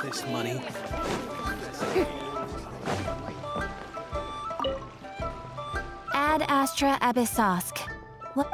This money. Ad Astra Abyssosk. What?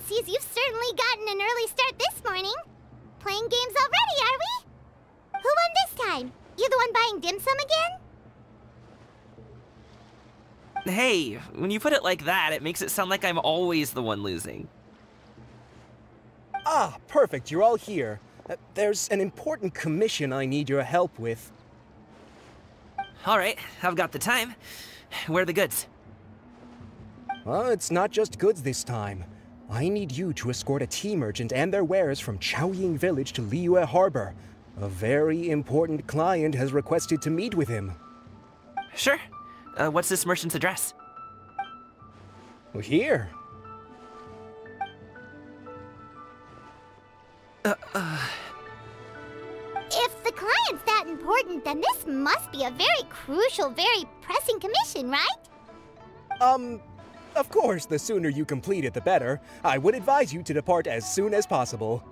Sees you've certainly gotten an early start this morning. Playing games already, are we? Who won this time? You the one buying dim sum again? Hey, when you put it like that, it makes it sound like I'm always the one losing. Ah, perfect, you're all here. There's an important commission I need your help with. Alright, I've got the time. Where are the goods? Well, it's not just goods this time. I need you to escort a tea merchant and their wares from Chaoying Village to Liyue Harbor. A very important client has requested to meet with him. Sure. What's this merchant's address? Here. If the client's that important, then this must be a very crucial, very pressing commission, right? Of course, the sooner you complete it, the better. I would advise you to depart as soon as possible.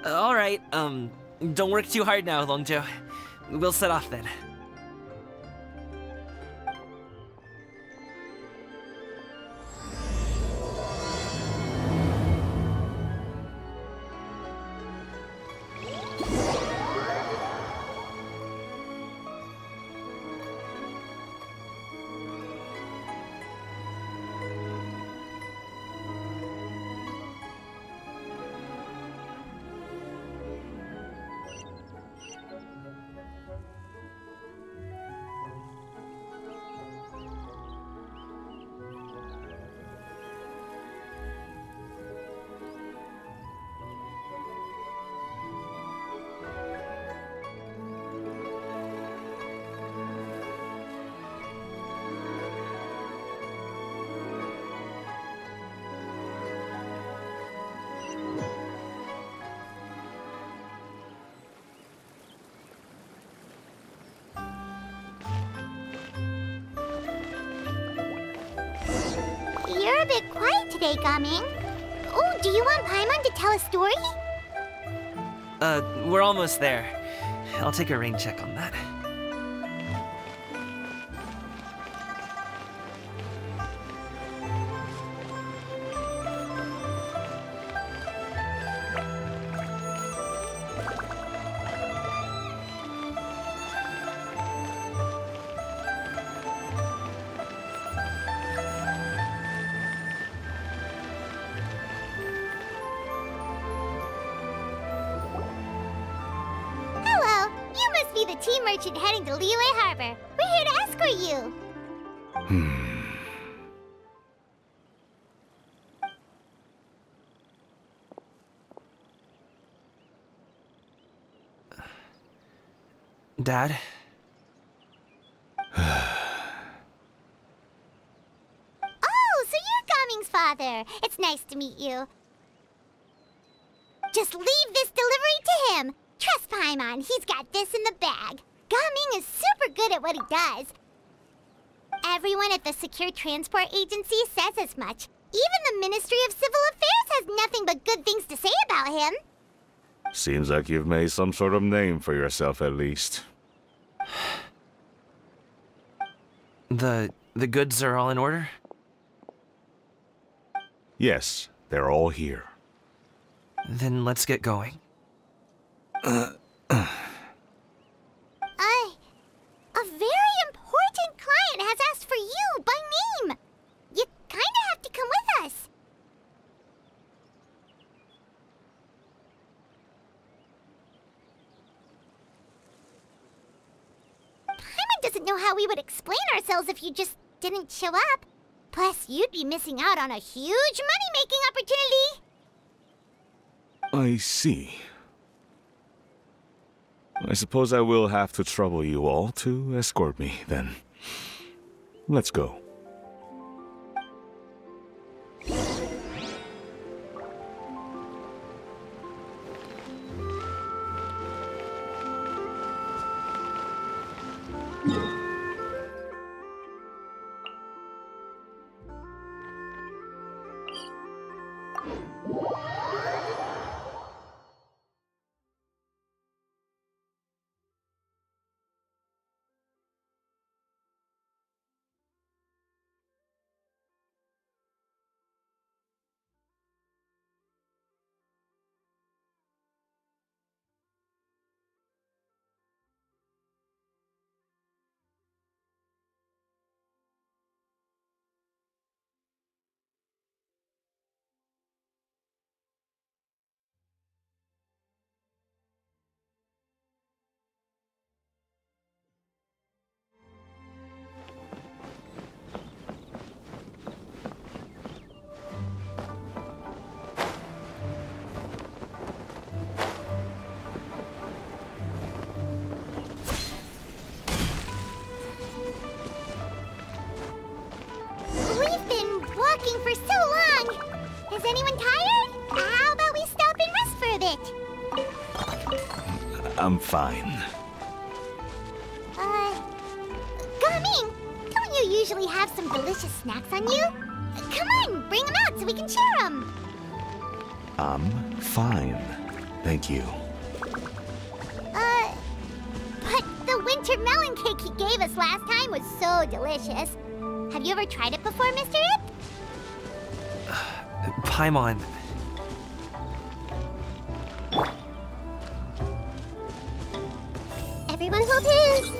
Alright, don't work too hard now, Longjo. We'll set off then. today, Gaming. Oh, do you want Paimon to tell a story? We're almost there. I'll take a rain check on that. Hello, you must be the tea merchant heading to Liyue Harbor. We're here to escort you. Dad? Oh, so you're Gaming's father. It's nice to meet you. Just leave this delivery to him. Trust Paimon, he's got this in the bag. Gaming is super good at what he does. Everyone at the Secure Transport Agency says as much. Even the Ministry of Civil Affairs has nothing but good things to say about him. Seems like you've made some sort of name for yourself at least. The goods are all in order? Yes, they're all here. Then let's get going. A very important client has asked for you by name. You kinda have to come with us. Paimon doesn't know how we would explain ourselves if you just didn't show up. Plus, you'd be missing out on a huge money-making opportunity. I see. I suppose I will have to trouble you all to escort me, then. Let's go. We've been walking for so long. Is anyone tired? How about we stop and rest for a bit? I'm fine. Gaming, don't you usually have some delicious snacks on you? Come on, bring them out so we can share them. I'm fine. Thank you. But the winter melon cake he gave us last time was so delicious. Have you ever tried it before, Mr. Ip? Paimon. Everyone hold hands.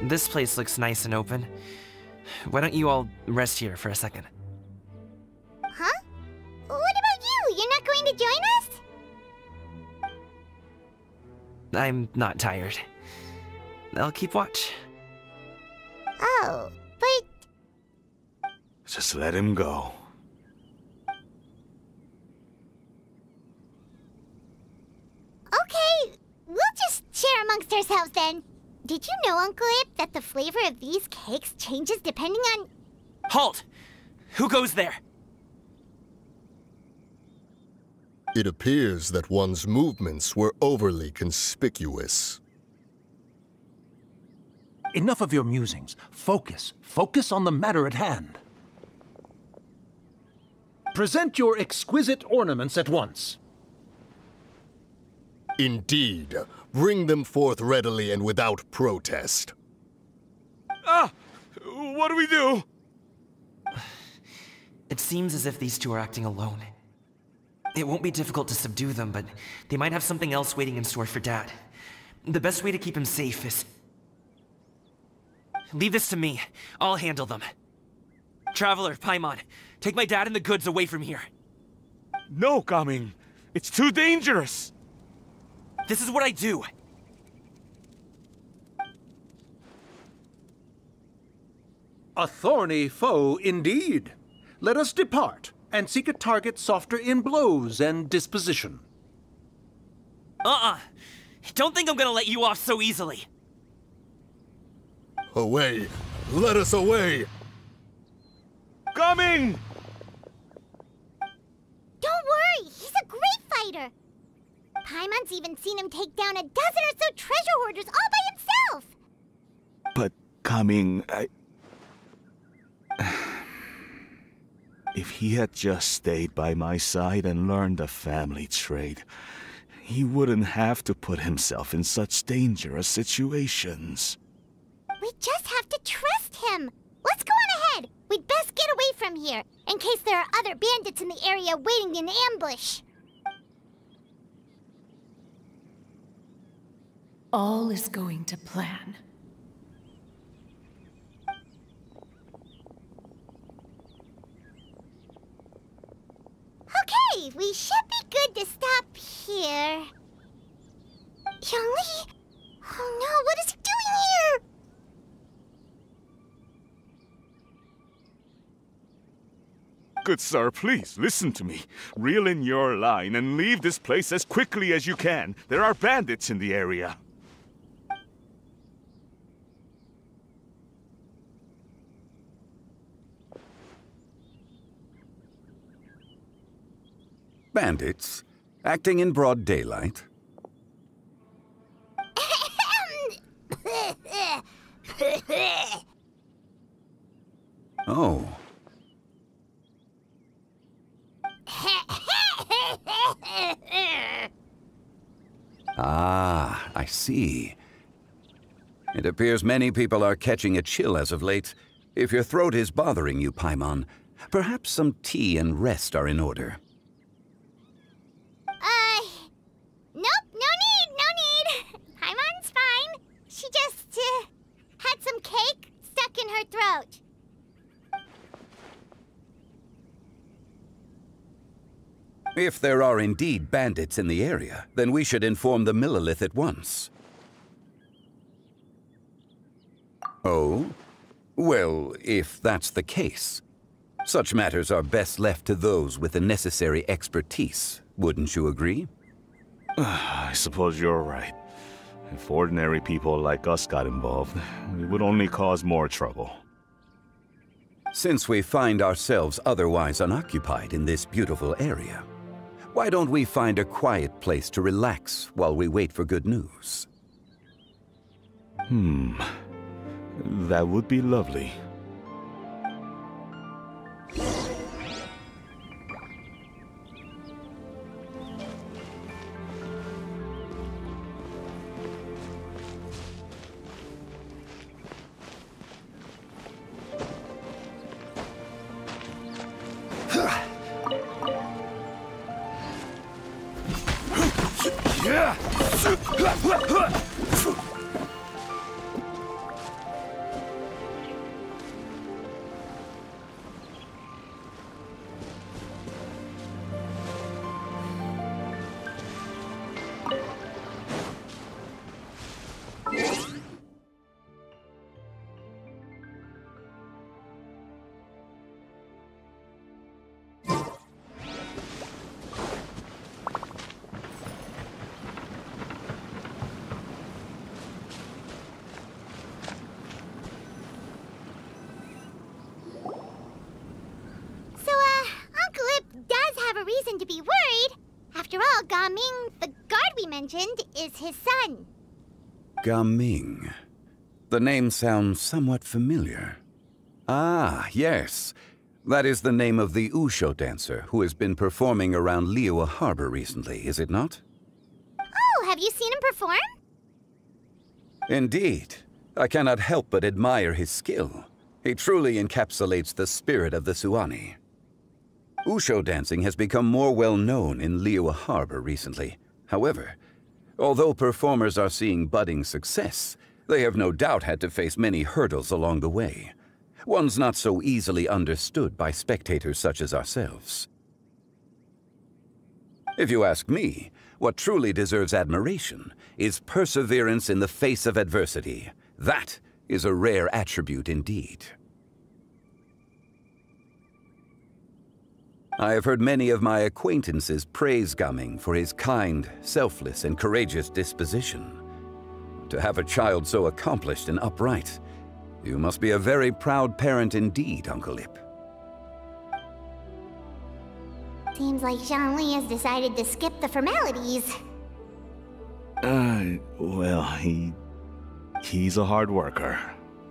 This place looks nice and open. Why don't you all rest here for a second? Huh? What about you? You're not going to join us? I'm not tired. I'll keep watch. Oh, but Just let him go. okay, we'll just share amongst ourselves then. Did you know, Uncle Ip, that the flavor of these cakes changes depending on... Halt! Who goes there? It appears that one's movements were overly conspicuous. Enough of your musings. Focus. Focus on the matter at hand. Present your exquisite ornaments at once. Indeed. Bring them forth readily and without protest. Ah! What do we do? It seems as if these two are acting alone. It won't be difficult to subdue them, but they might have something else waiting in store for Dad. The best way to keep him safe is... leave this to me. I'll handle them. Traveler, Paimon, take my dad and the goods away from here. No, Gaming. It's too dangerous. This is what I do. A thorny foe indeed. Let us depart and seek a target softer in blows and disposition. Don't think I'm gonna let you off so easily. Away! Let us away! Coming! Don't worry, he's a great fighter. Paimon's even seen him take down a dozen or so treasure hoarders all by himself. But Coming, if he had just stayed by my side and learned the family trade, he wouldn't have to put himself in such dangerous situations. We just have to trust him. Let's go on ahead. We'd best get away from here, in case there are other bandits in the area waiting in ambush. All is going to plan. Okay, we should be good to stop here. Youngli? Oh no, what is he doing here? Good sir, please, listen to me. Reel in your line and leave this place as quickly as you can. There are bandits in the area. Bandits? Acting in broad daylight? Oh. Ah, I see. It appears many people are catching a chill as of late. If your throat is bothering you, Paimon, perhaps some tea and rest are in order. Nope, no need. Paimon's fine. She just, had some cake stuck in her throat. If there are indeed bandits in the area, then we should inform the Millelith at once. Oh? Well, if that's the case, such matters are best left to those with the necessary expertise, wouldn't you agree? I suppose you're right. If ordinary people like us got involved, it would only cause more trouble. Since we find ourselves otherwise unoccupied in this beautiful area, why don't we find a quiet place to relax while we wait for good news? That would be lovely. have a reason to be worried. After all, Gaming, the guard we mentioned, is his son. Gaming. The name sounds somewhat familiar. Ah, yes. That is the name of the Usho dancer who has been performing around Liyue Harbor recently, is it not? Oh, have you seen him perform? Indeed. I cannot help but admire his skill. He truly encapsulates the spirit of the Suani. Usho dancing has become more well known in Liyue Harbor recently. However, although performers are seeing budding success, they have no doubt had to face many hurdles along the way. One's not so easily understood by spectators such as ourselves. If you ask me, what truly deserves admiration is perseverance in the face of adversity. That is a rare attribute indeed. I have heard many of my acquaintances praise Gaming for his kind, selfless, and courageous disposition. To have a child so accomplished and upright, you must be a very proud parent indeed, Uncle Ip. Seems like Zhongli has decided to skip the formalities. Well, he's a hard worker.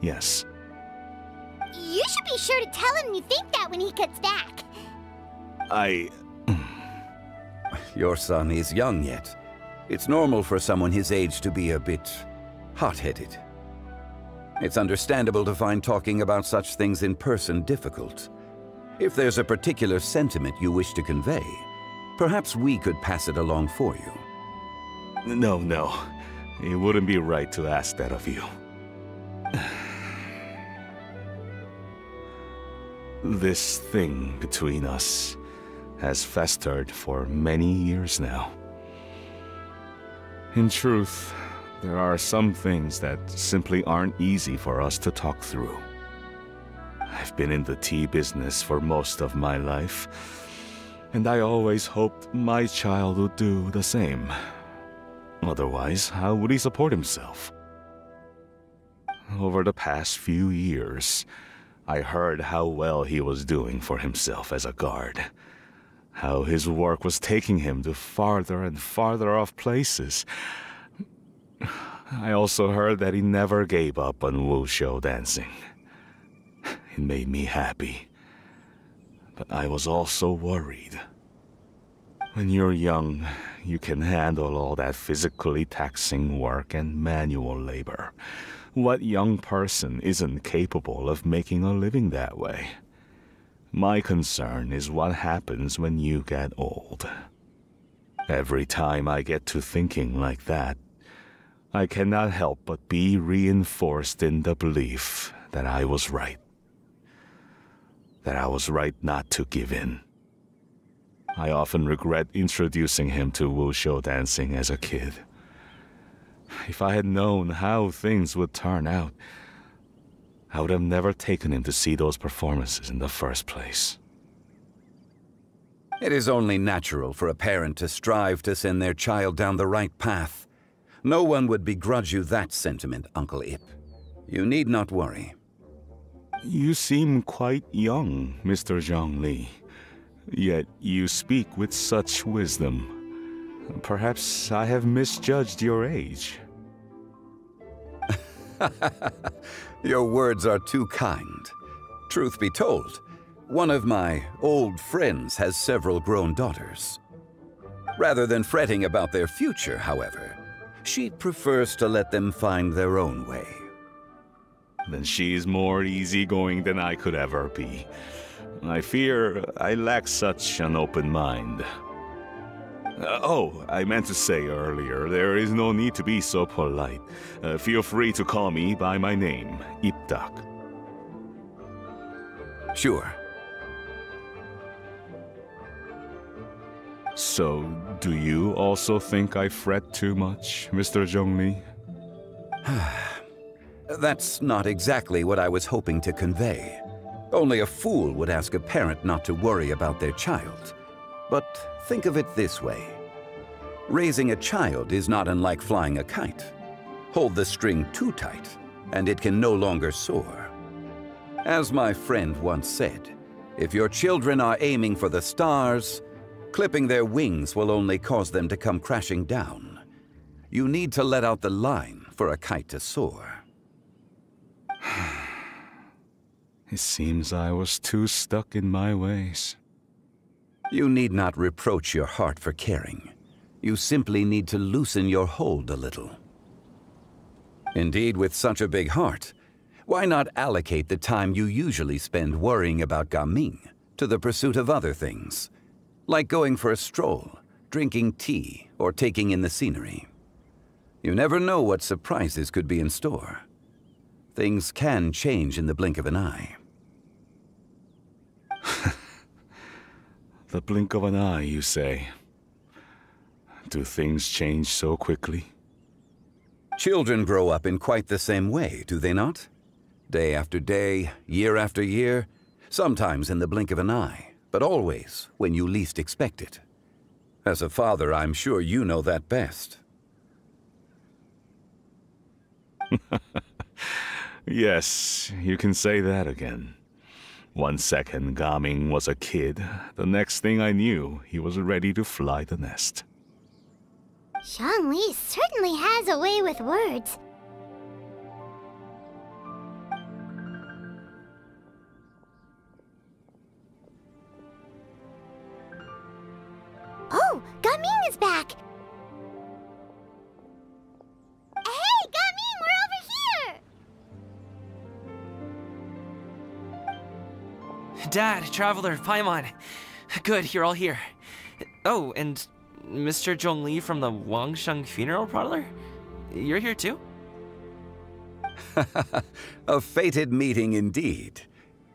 Yes. You should be sure to tell him you think that when he gets back. Your son is young yet. It's normal for someone his age to be a bit hot-headed. It's understandable to find talking about such things in person difficult. If there's a particular sentiment you wish to convey, perhaps we could pass it along for you. No. It wouldn't be right to ask that of you. This thing between us has festered for many years now. In truth, there are some things that simply aren't easy for us to talk through. I've been in the tea business for most of my life, and I always hoped my child would do the same. Otherwise, how would he support himself? Over the past few years, I heard how well he was doing for himself as a guard. How his work was taking him to farther and farther off places. I also heard that he never gave up on wushu dancing. It made me happy. But I was also worried. When you're young, you can handle all that physically taxing work and manual labor. What young person isn't capable of making a living that way? My concern is what happens when you get old. Every time I get to thinking like that, I cannot help but be reinforced in the belief that I was right. That I was right not to give in. I often regret introducing him to wushu dancing as a kid. If I had known how things would turn out, I would have never taken him to see those performances in the first place. It is only natural for a parent to strive to send their child down the right path. No one would begrudge you that sentiment, Uncle Ip. You need not worry. You seem quite young, Mr. Zhongli. Yet you speak with such wisdom. Perhaps I have misjudged your age. Your words are too kind. Truth be told, one of my old friends has several grown daughters. Rather than fretting about their future, however, she prefers to let them find their own way. Then she's more easygoing than I could ever be. I fear I lack such an open mind. I meant to say earlier, there is no need to be so polite. Feel free to call me by my name, Ipdak. Sure. So, do you also think I fret too much, Mr. Zhongli? That's not exactly what I was hoping to convey. Only a fool would ask a parent not to worry about their child. But think of it this way. Raising a child is not unlike flying a kite. Hold the string too tight, and it can no longer soar. As my friend once said, if your children are aiming for the stars, Clipping their wings will only cause them to come crashing down. You need to let out the line for a kite to soar. It seems I was too stuck in my ways. You need not reproach your heart for caring. You simply need to loosen your hold a little. Indeed, with such a big heart, why not allocate the time you usually spend worrying about Gaming to the pursuit of other things, like going for a stroll, drinking tea, or taking in the scenery? You never know what surprises could be in store. Things can change in the blink of an eye. The blink of an eye, you say? Do things change so quickly? Children grow up in quite the same way, do they not? Day after day, year after year, sometimes in the blink of an eye, but always when you least expect it. As a father, I'm sure you know that best. Yes, you can say that again. 1 second, Gaming was a kid. The next thing I knew, he was ready to fly the nest. Zhongli certainly has a way with words. Oh, Gaming is back! Hey, Gaming, we're over here! Dad, Traveler, Paimon. Good, you're all here. Oh, and Mr. Zhongli from the Wangsheng Funeral Parlor? You're here too? A fated meeting indeed.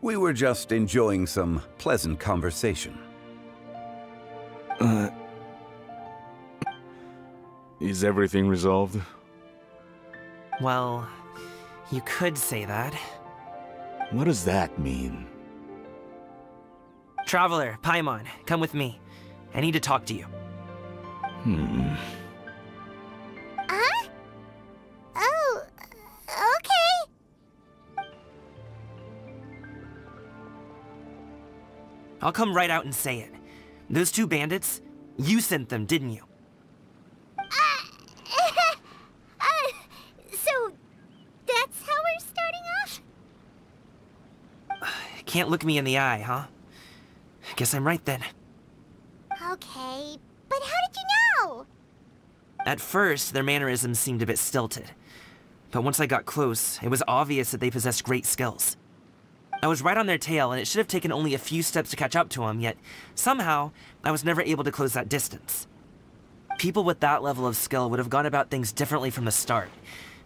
We were just enjoying some pleasant conversation. Is everything resolved? Well, you could say that. What does that mean? Traveler, Paimon, come with me. I need to talk to you. Huh? Oh, okay. I'll come right out and say it. Those 2 bandits, you sent them, didn't you? So, that's how we're starting off? Can't look me in the eye, huh? Guess I'm right then. Okay, but how did you know? At first, their mannerisms seemed a bit stilted. But once I got close, it was obvious that they possessed great skills. I was right on their tail, and it should have taken only a few steps to catch up to them, yet somehow, I was never able to close that distance. People with that level of skill would have gone about things differently from the start,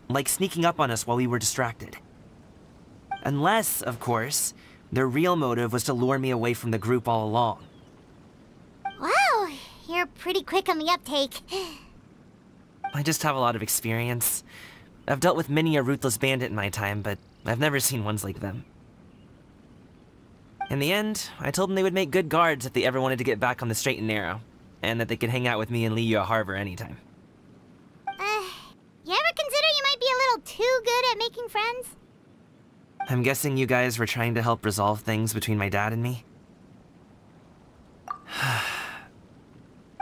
like sneaking up on us while we were distracted. Unless, of course, their real motive was to lure me away from the group all along. Wow, you're pretty quick on the uptake. I just have a lot of experience. I've dealt with many a ruthless bandit in my time, but I've never seen ones like them. In the end, I told them they would make good guards if they ever wanted to get back on the straight and narrow, and that they could hang out with me in Liyue Harbor anytime. You ever consider you might be a little too good at making friends? I'm guessing you guys were trying to help resolve things between my dad and me?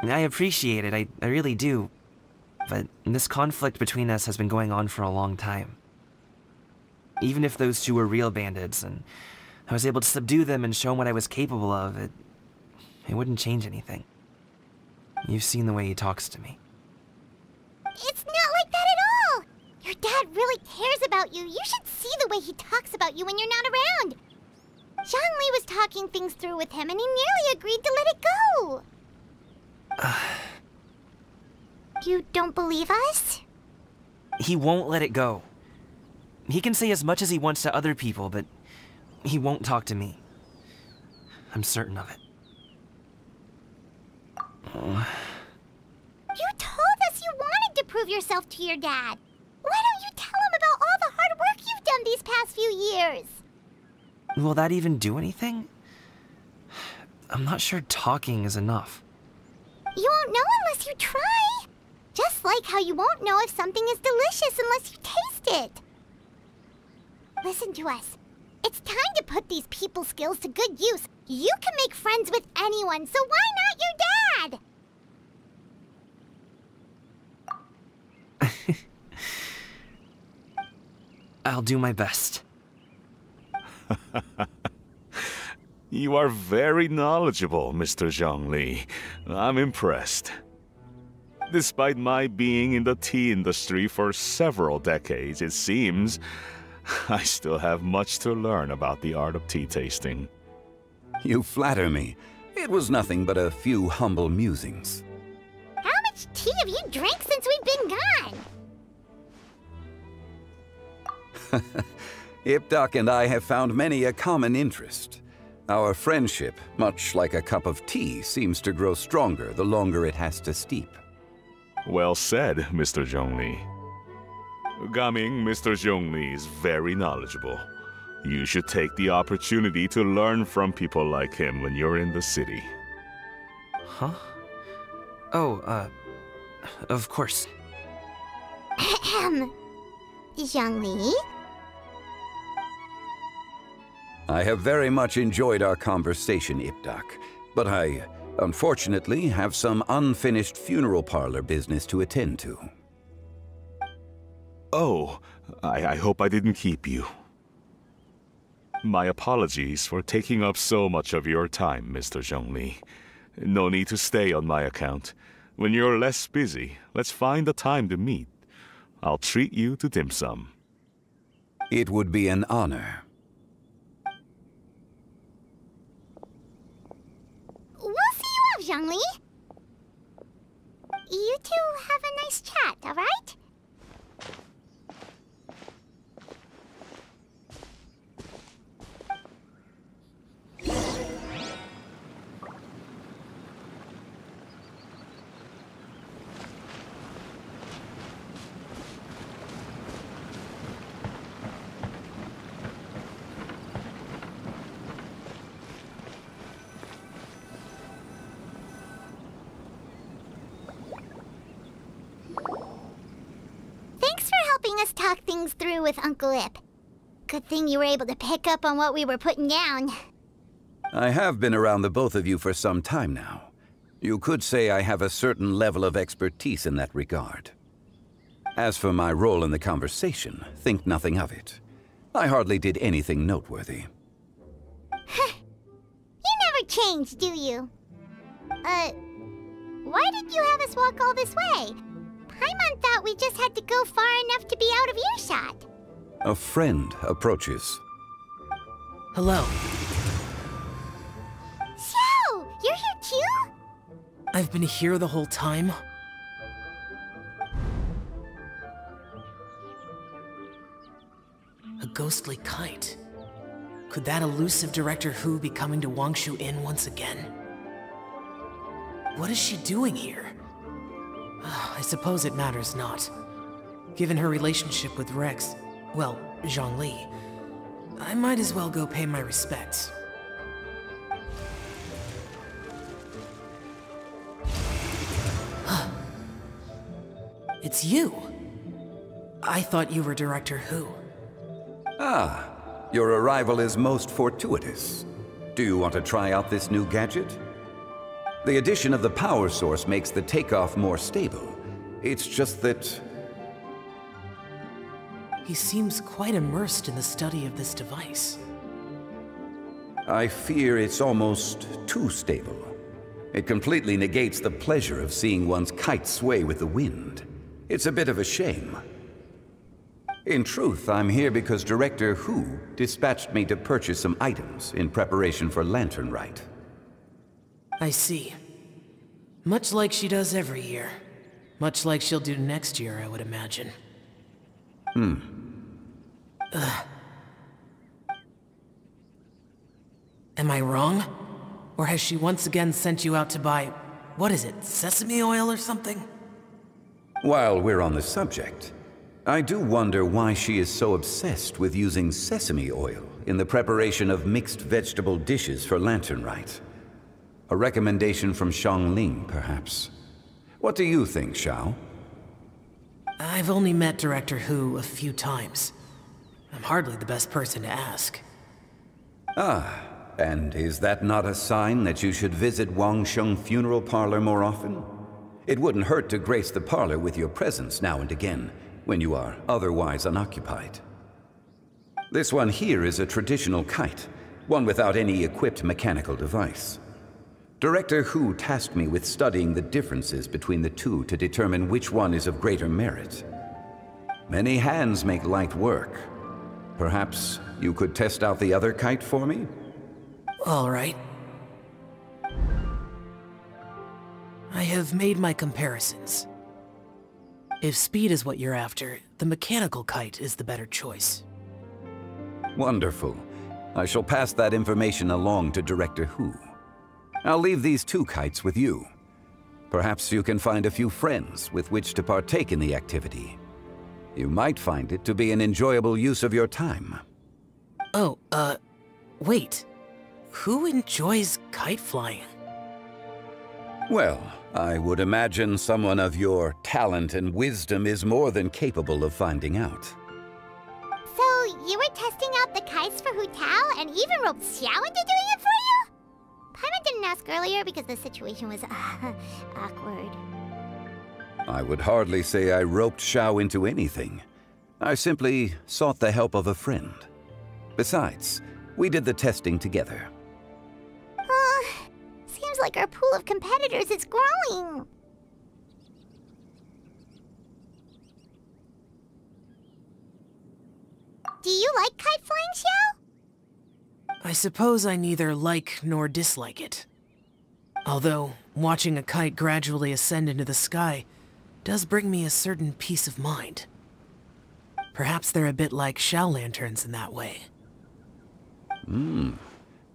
I appreciate it, I really do. But this conflict between us has been going on for a long time. Even if those 2 were real bandits, and I was able to subdue them and show them what I was capable of, it wouldn't change anything. You've seen the way he talks to me. It's not like that at all! Your dad really cares about you. You should see the way he talks about you when you're not around. Zhongli was talking things through with him, and he nearly agreed to let it go. You don't believe us? He won't let it go. He can say as much as he wants to other people, but he won't talk to me. I'm certain of it. You told us you wanted to prove yourself to your dad. Why don't you tell him about all the hard work you've done these past few years? Will that even do anything? I'm not sure talking is enough. You won't know unless you try. Just like how you won't know if something is delicious unless you taste it. Listen to us. It's time to put these people skills to good use. You can make friends with anyone, so why not your dad? I'll do my best. You are very knowledgeable, Mr. Zhongli. I'm impressed. Despite my being in the tea industry for several decades, it seems I still have much to learn about the art of tea tasting. You flatter me. It was nothing but a few humble musings. How much tea have you drank since we've been gone? Ipdak and I have found many a common interest. Our friendship, much like a cup of tea, seems to grow stronger the longer it has to steep. Well said, Mr. Zhongli. Gaming, Mr. Zhongli is very knowledgeable. You should take the opportunity to learn from people like him when you're in the city. Huh? Oh, of course. Zhongli? I have very much enjoyed our conversation, Ipdak, but I, unfortunately, have some unfinished funeral parlor business to attend to. Oh, I hope I didn't keep you. My apologies for taking up so much of your time, Mr. Zhongli. No need to stay on my account. When you're less busy, let's find a time to meet. I'll treat you to dim sum. It would be an honor. We'll see you off, Zhongli. You two have a nice chat, all right? Us talk things through with Uncle Ip. Good thing you were able to pick up on what we were putting down. I have been around the both of you for some time now. You could say I have a certain level of expertise in that regard. As for my role in the conversation, think nothing of it. I hardly did anything noteworthy. You never change, do you? Why did you have us walk all this way? Paimon thought we just had to go far enough to be out of earshot. A friend approaches. Hello. So, you're here too? I've been here the whole time. A ghostly kite. Could that elusive Director Hu be coming to Wangshu Inn once again? What is she doing here? I suppose it matters not. Given her relationship with Rex, well, Zhongli, I might as well go pay my respects. It's you! I thought you were Director Hu. Ah, your arrival is most fortuitous. Do you want to try out this new gadget? The addition of the power source makes the takeoff more stable. It's just that... He seems quite immersed in the study of this device. I fear it's almost too stable. It completely negates the pleasure of seeing one's kite sway with the wind. It's a bit of a shame. In truth, I'm here because Director Hu dispatched me to purchase some items in preparation for Lantern Rite. I see. Much like she does every year. Much like she'll do next year, I would imagine. Am I wrong? Or has she once again sent you out to buy, what is it, sesame oil or something? While we're on the subject, I do wonder why she is so obsessed with using sesame oil in the preparation of mixed vegetable dishes for Lantern Rite. A recommendation from Xiangling, perhaps. What do you think, Xiao? I've only met Director Hu a few times. I'm hardly the best person to ask. Ah, and is that not a sign that you should visit Wangsheng Funeral Parlor more often? It wouldn't hurt to grace the parlor with your presence now and again, when you are otherwise unoccupied. This one here is a traditional kite, one without any equipped mechanical device. Director Hu tasked me with studying the differences between the two to determine which one is of greater merit. Many hands make light work. Perhaps you could test out the other kite for me? All right. I have made my comparisons. If speed is what you're after, the mechanical kite is the better choice. Wonderful. I shall pass that information along to Director Hu. I'll leave these two kites with you. Perhaps you can find a few friends with which to partake in the activity. You might find it to be an enjoyable use of your time. Oh, wait. Who enjoys kite flying? Well, I would imagine someone of your talent and wisdom is more than capable of finding out. So, you were testing out the kites for Hu Tao and even roped Xiao into doing it for you? Paimon didn't ask earlier because the situation was, awkward. I would hardly say I roped Xiao into anything. I simply sought the help of a friend. Besides, we did the testing together. Seems like our pool of competitors is growing. Do you like kite flying, Xiao? I suppose I neither like nor dislike it. Although, watching a kite gradually ascend into the sky does bring me a certain peace of mind. Perhaps they're a bit like Xiao lanterns in that way.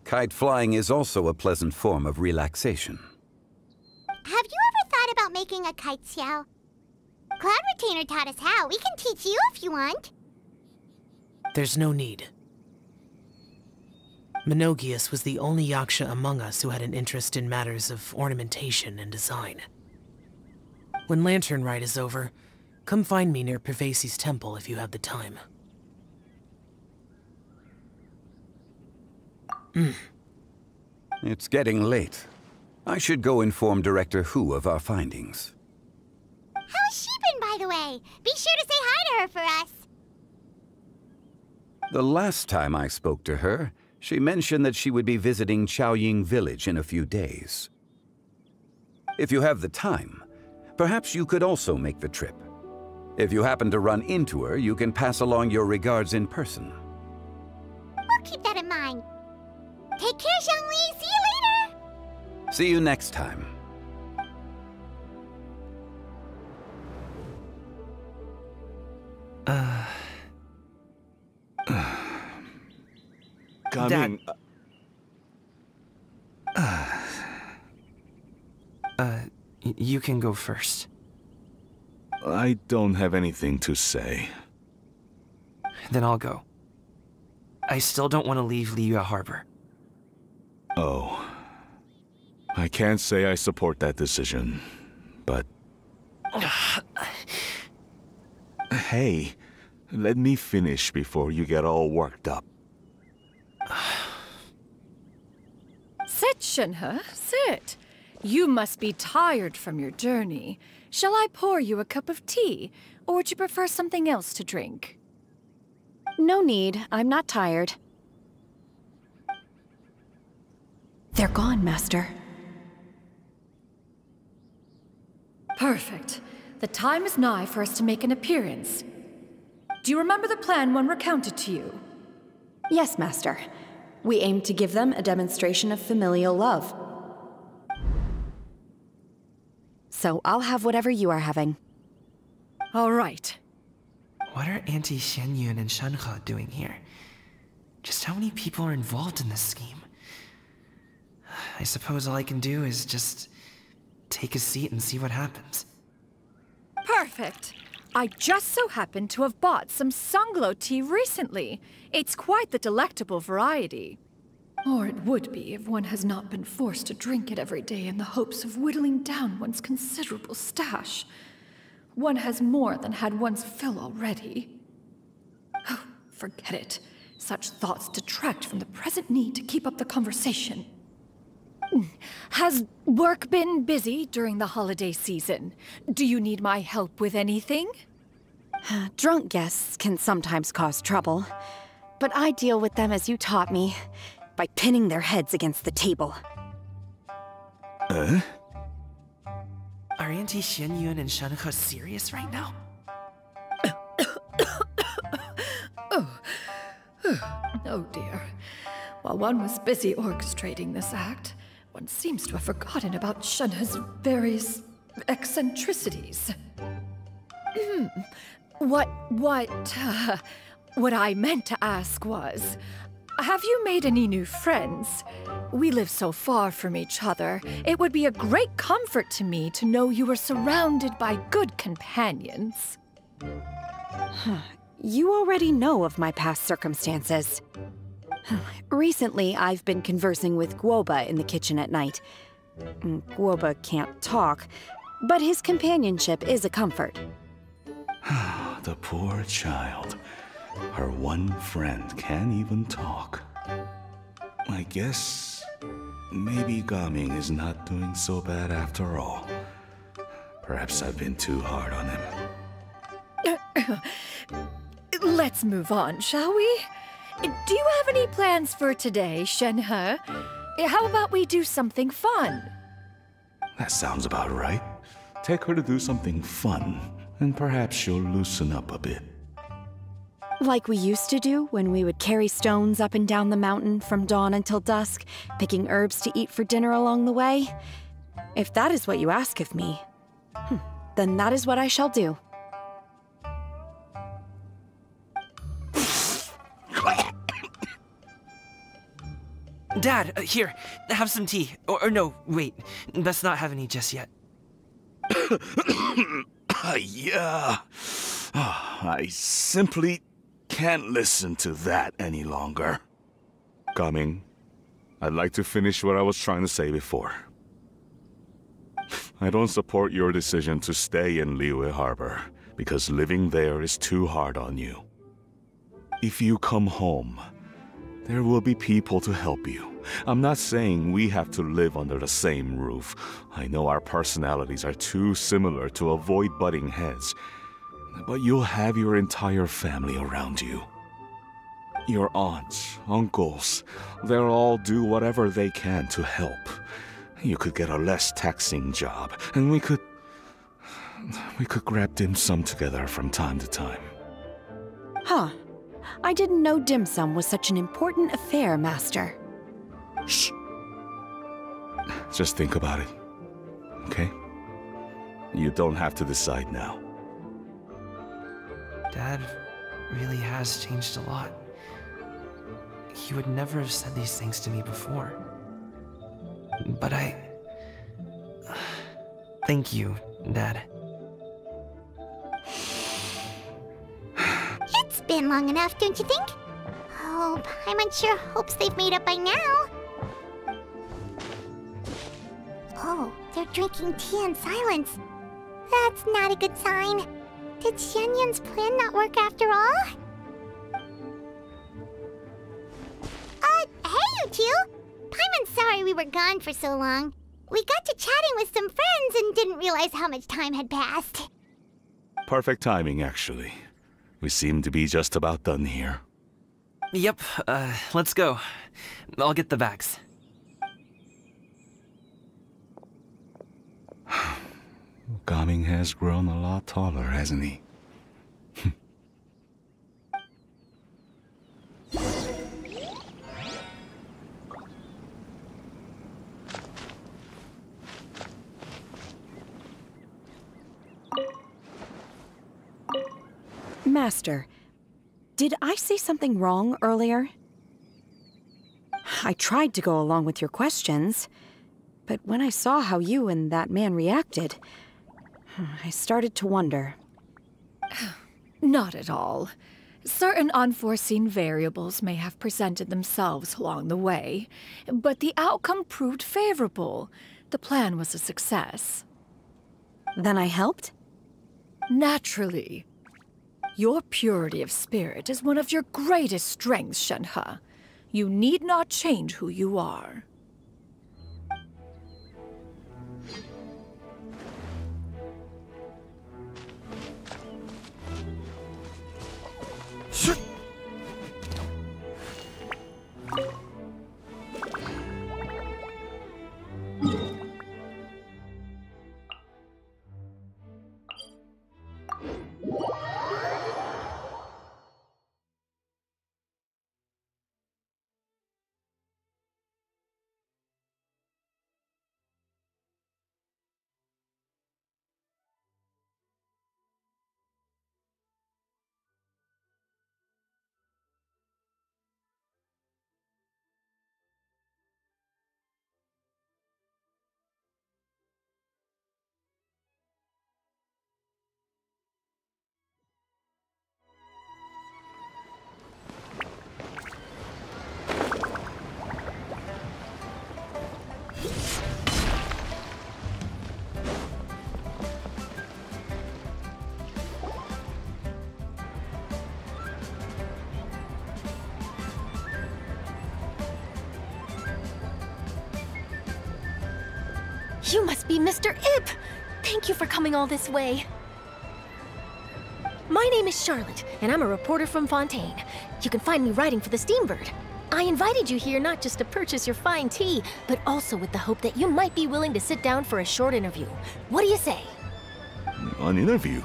Kite flying is also a pleasant form of relaxation. Have you ever thought about making a kite, Xiao? Cloud Retainer taught us how. We can teach you if you want. There's no need. Menogias was the only Yaksha among us who had an interest in matters of ornamentation and design. When Lantern Rite is over, come find me near Pervasi's temple if you have the time. It's getting late. I should go inform Director Hu of our findings. How's she been, by the way? Be sure to say hi to her for us. The last time I spoke to her, she mentioned that she would be visiting Chaoying Village in a few days. If you have the time, perhaps you could also make the trip. If you happen to run into her, you can pass along your regards in person. We'll keep that in mind. Take care, Zhongli. See you later. See you next time. Coming. You can go first. I don't have anything to say. Then I'll go. I still don't want to leave Liyue Harbor. Oh. I can't say I support that decision, but... Hey, let me finish before you get all worked up. Sit, Shenhe, sit. You must be tired from your journey. Shall I pour you a cup of tea, or would you prefer something else to drink? No need. I'm not tired. They're gone, Master. Perfect. The time is nigh for us to make an appearance. Do you remember the plan when recounted to you? Yes, Master. We aim to give them a demonstration of familial love. So I'll have whatever you are having. All right. What are Auntie Xianyun and Shenhe doing here? Just how many people are involved in this scheme? I suppose all I can do is just take a seat and see what happens. Perfect. I just so happen to have bought some Sunglow tea recently. It's quite the delectable variety. Or it would be if one has not been forced to drink it every day in the hopes of whittling down one's considerable stash. One has more than had one's fill already. Oh, forget it. Such thoughts detract from the present need to keep up the conversation. Has work been busy during the holiday season? Do you need my help with anything? Drunk guests can sometimes cause trouble, but I deal with them as you taught me, by pinning their heads against the table. Are Auntie Xianyun and Shenhe serious right now? Oh dear. While one was busy orchestrating this act, one seems to have forgotten about Shenhe's various eccentricities. What I meant to ask was, have you made any new friends? We live so far from each other. It would be a great comfort to me to know you were surrounded by good companions. You already know of my past circumstances. Recently, I've been conversing with Guoba in the kitchen at night. Guoba can't talk, but his companionship is a comfort. The poor child. Her one friend can't even talk. I guess maybe Gaming is not doing so bad after all. Perhaps I've been too hard on him. Let's move on, shall we? Do you have any plans for today, Shenhe? How about we do something fun? That sounds about right. Take her to do something fun, and perhaps she'll loosen up a bit. Like we used to do when we would carry stones up and down the mountain from dawn until dusk, picking herbs to eat for dinner along the way? If that is what you ask of me, then that is what I shall do. Dad, here, have some tea. Or no, wait, let's not have any just yet. Yeah. I simply can't listen to that any longer. Coming. I'd like to finish what I was trying to say before. I don't support your decision to stay in Liyue Harbor, because living there is too hard on you. If you come home, there will be people to help you. I'm not saying we have to live under the same roof. I know our personalities are too similar to avoid butting heads. But you'll have your entire family around you. Your aunts, uncles, they'll all do whatever they can to help. You could get a less taxing job, and we could grab dim sum together from time to time. Huh. I didn't know dim sum was such an important affair, Master. Shh. Just think about it, okay? You don't have to decide now. Dad really has changed a lot. He would never have said these things to me before. But thank you, Dad. It's been long enough, don't you think? Oh, Paimon sure hopes they've made up by now. Oh, they're drinking tea in silence. That's not a good sign. Did Xianyun's plan not work after all? Hey, you two! Paimon's sorry we were gone for so long. We got to chatting with some friends and didn't realize how much time had passed. Perfect timing, actually. We seem to be just about done here. Yep, let's go. I'll get the bags. Gaming has grown a lot taller, hasn't he? Master, did I say something wrong earlier? I tried to go along with your questions, but when I saw how you and that man reacted, I started to wonder. Not at all. Certain unforeseen variables may have presented themselves along the way, but the outcome proved favorable. The plan was a success. Then I helped? Naturally. Your purity of spirit is one of your greatest strengths, Shenhe. You need not change who you are. You must be Mr. Ip! Thank you for coming all this way. My name is Charlotte, and I'm a reporter from Fontaine. You can find me writing for the Steambird. I invited you here not just to purchase your fine tea, but also with the hope that you might be willing to sit down for a short interview. What do you say? An interview?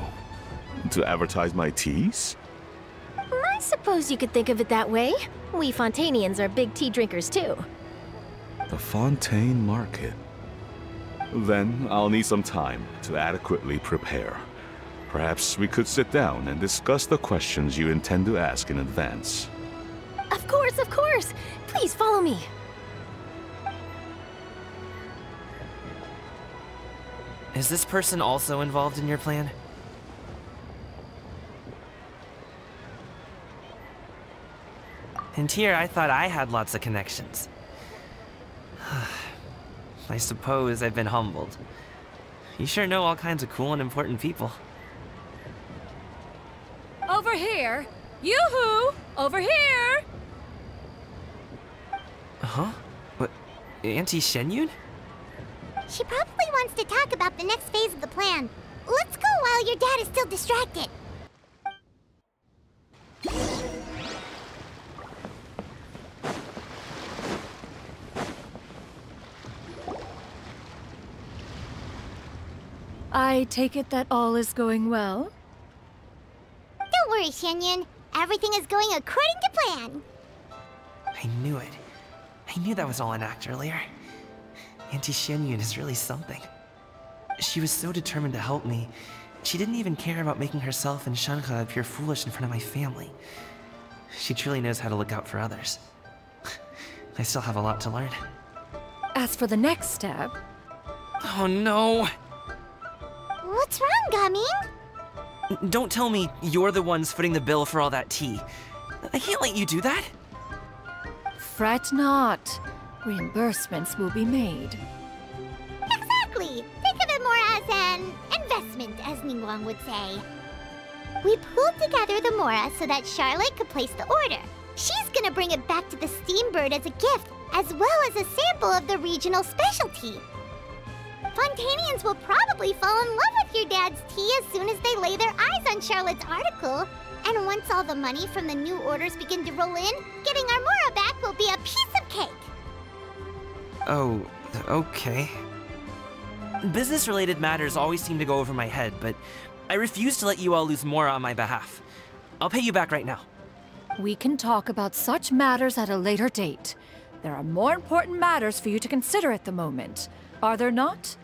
To advertise my teas? I suppose you could think of it that way. We Fontainians are big tea drinkers too. The Fontaine Market. Then I'll need some time to adequately prepare. Perhaps we could sit down and discuss the questions you intend to ask in advance. Of course, of course! Please follow me. Is this person also involved in your plan? And here I thought I had lots of connections. I suppose I've been humbled. You sure know all kinds of cool and important people. Over here! Yoo-hoo! Over here! Huh? What? Auntie Shenyun? She probably wants to talk about the next phase of the plan. Let's go while your dad is still distracted. I take it that all is going well? Don't worry, Shenyun. Everything is going according to plan. I knew it. I knew that was all an act earlier. Auntie Shenyun is really something. She was so determined to help me. She didn't even care about making herself and Shenhe appear foolish in front of my family. She truly knows how to look out for others. I still have a lot to learn. As for the next step... Oh no! What's wrong, Gaming? Don't tell me you're the ones footing the bill for all that tea. I can't let you do that. Fret not. Reimbursements will be made. Exactly! Think of it more as an investment, as Ningguang would say. We pulled together the Mora so that Charlotte could place the order. She's gonna bring it back to the Steambird as a gift, as well as a sample of the regional specialty. Fontainians will probably fall in love with your dad's tea as soon as they lay their eyes on Charlotte's article. And once all the money from the new orders begin to roll in, getting our Mora back will be a piece of cake. Oh, okay. Business-related matters always seem to go over my head, but I refuse to let you all lose Mora on my behalf. I'll pay you back right now. We can talk about such matters at a later date. There are more important matters for you to consider at the moment, are there not?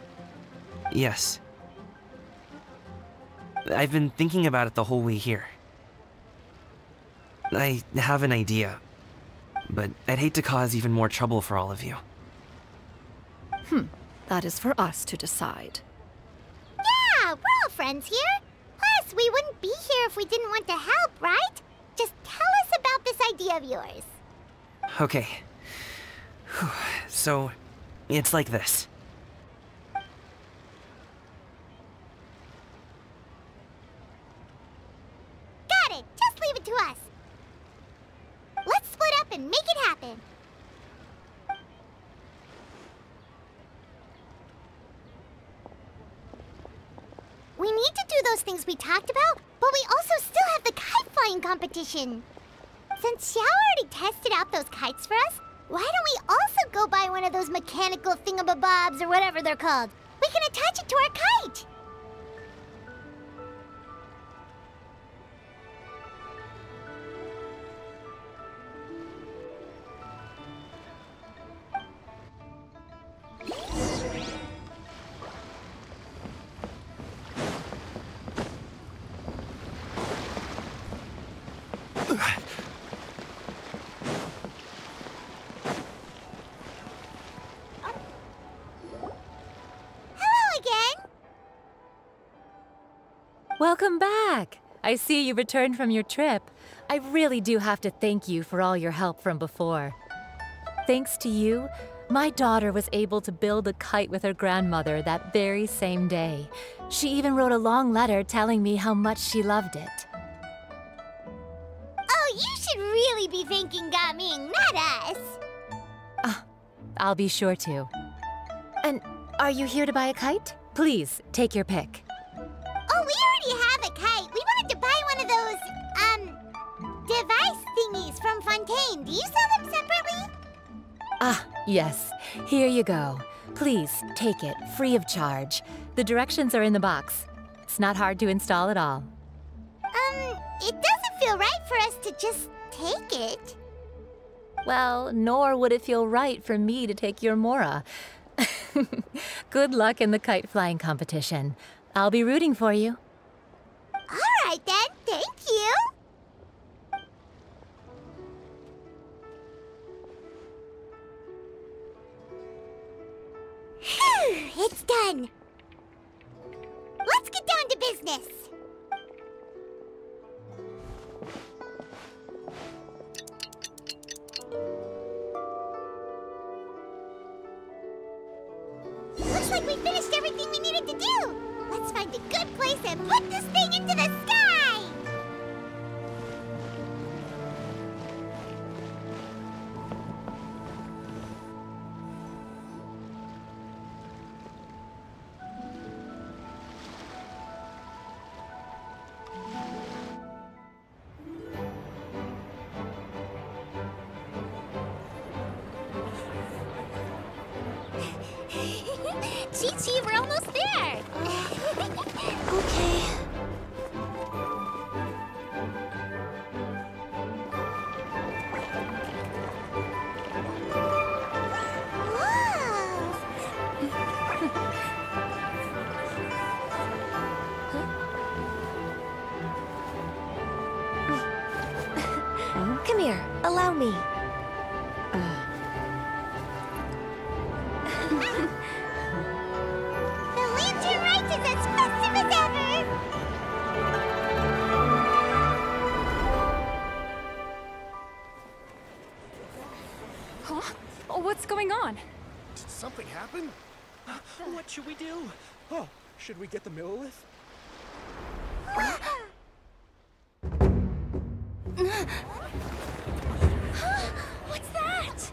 Yes. I've been thinking about it the whole way here. I have an idea, but I'd hate to cause even more trouble for all of you. That is for us to decide. Yeah, we're all friends here. Plus, we wouldn't be here if we didn't want to help, right? Just tell us about this idea of yours. Okay. So, it's like this. We need to do those things we talked about, but we also still have the kite flying competition. Since Xiao already tested out those kites for us, why don't we also go buy one of those mechanical thingamabobs or whatever they're called? We can attach it to our kite! Welcome back! I see you returned from your trip. I really do have to thank you for all your help from before. Thanks to you, my daughter was able to build a kite with her grandmother that very same day. She even wrote a long letter telling me how much she loved it. Oh, you should really be thanking Gaming, not us! I'll be sure to. And are you here to buy a kite? Please, take your pick. Oh, we already have a kite. We wanted to buy one of those, device thingies from Fontaine. Do you sell them separately? Yes. Here you go. Please, take it, free of charge. The directions are in the box. It's not hard to install at all. It doesn't feel right for us to just take it. Well, nor would it feel right for me to take your Mora. Good luck in the kite flying competition. I'll be rooting for you. All right then, thank you. Phew, it's done. Let's get down to business. Looks like we finished everything we needed to do. Let's find a good place and put this thing into the sky! Chi-Chi, we're almost there! Okay. Come here, allow me. Rite is as festive as ever! Huh? What's going on? Did something happen? What should we do? Oh, should we get the Millilith? What's that?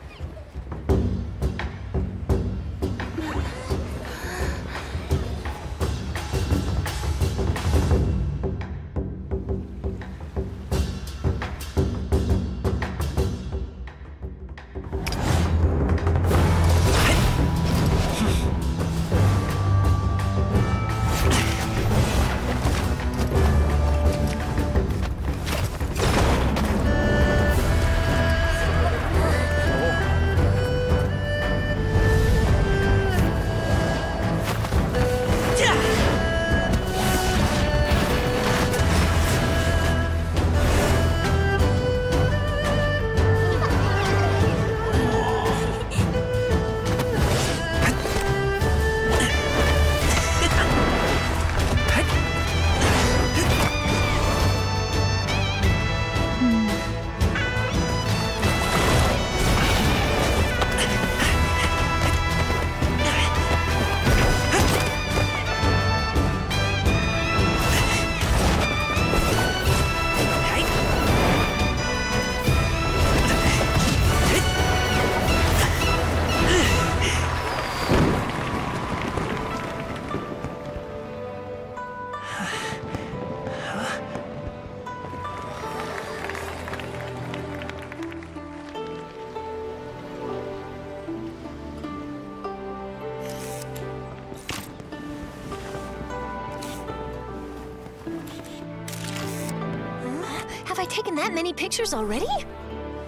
Have I taken that many pictures already?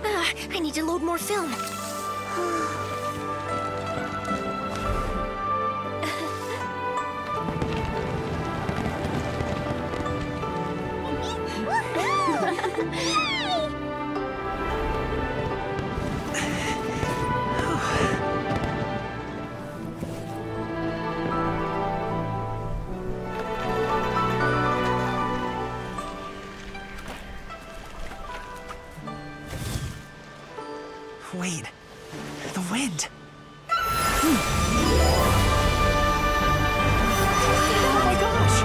I need to load more film. Wait, the wind. Oh my gosh!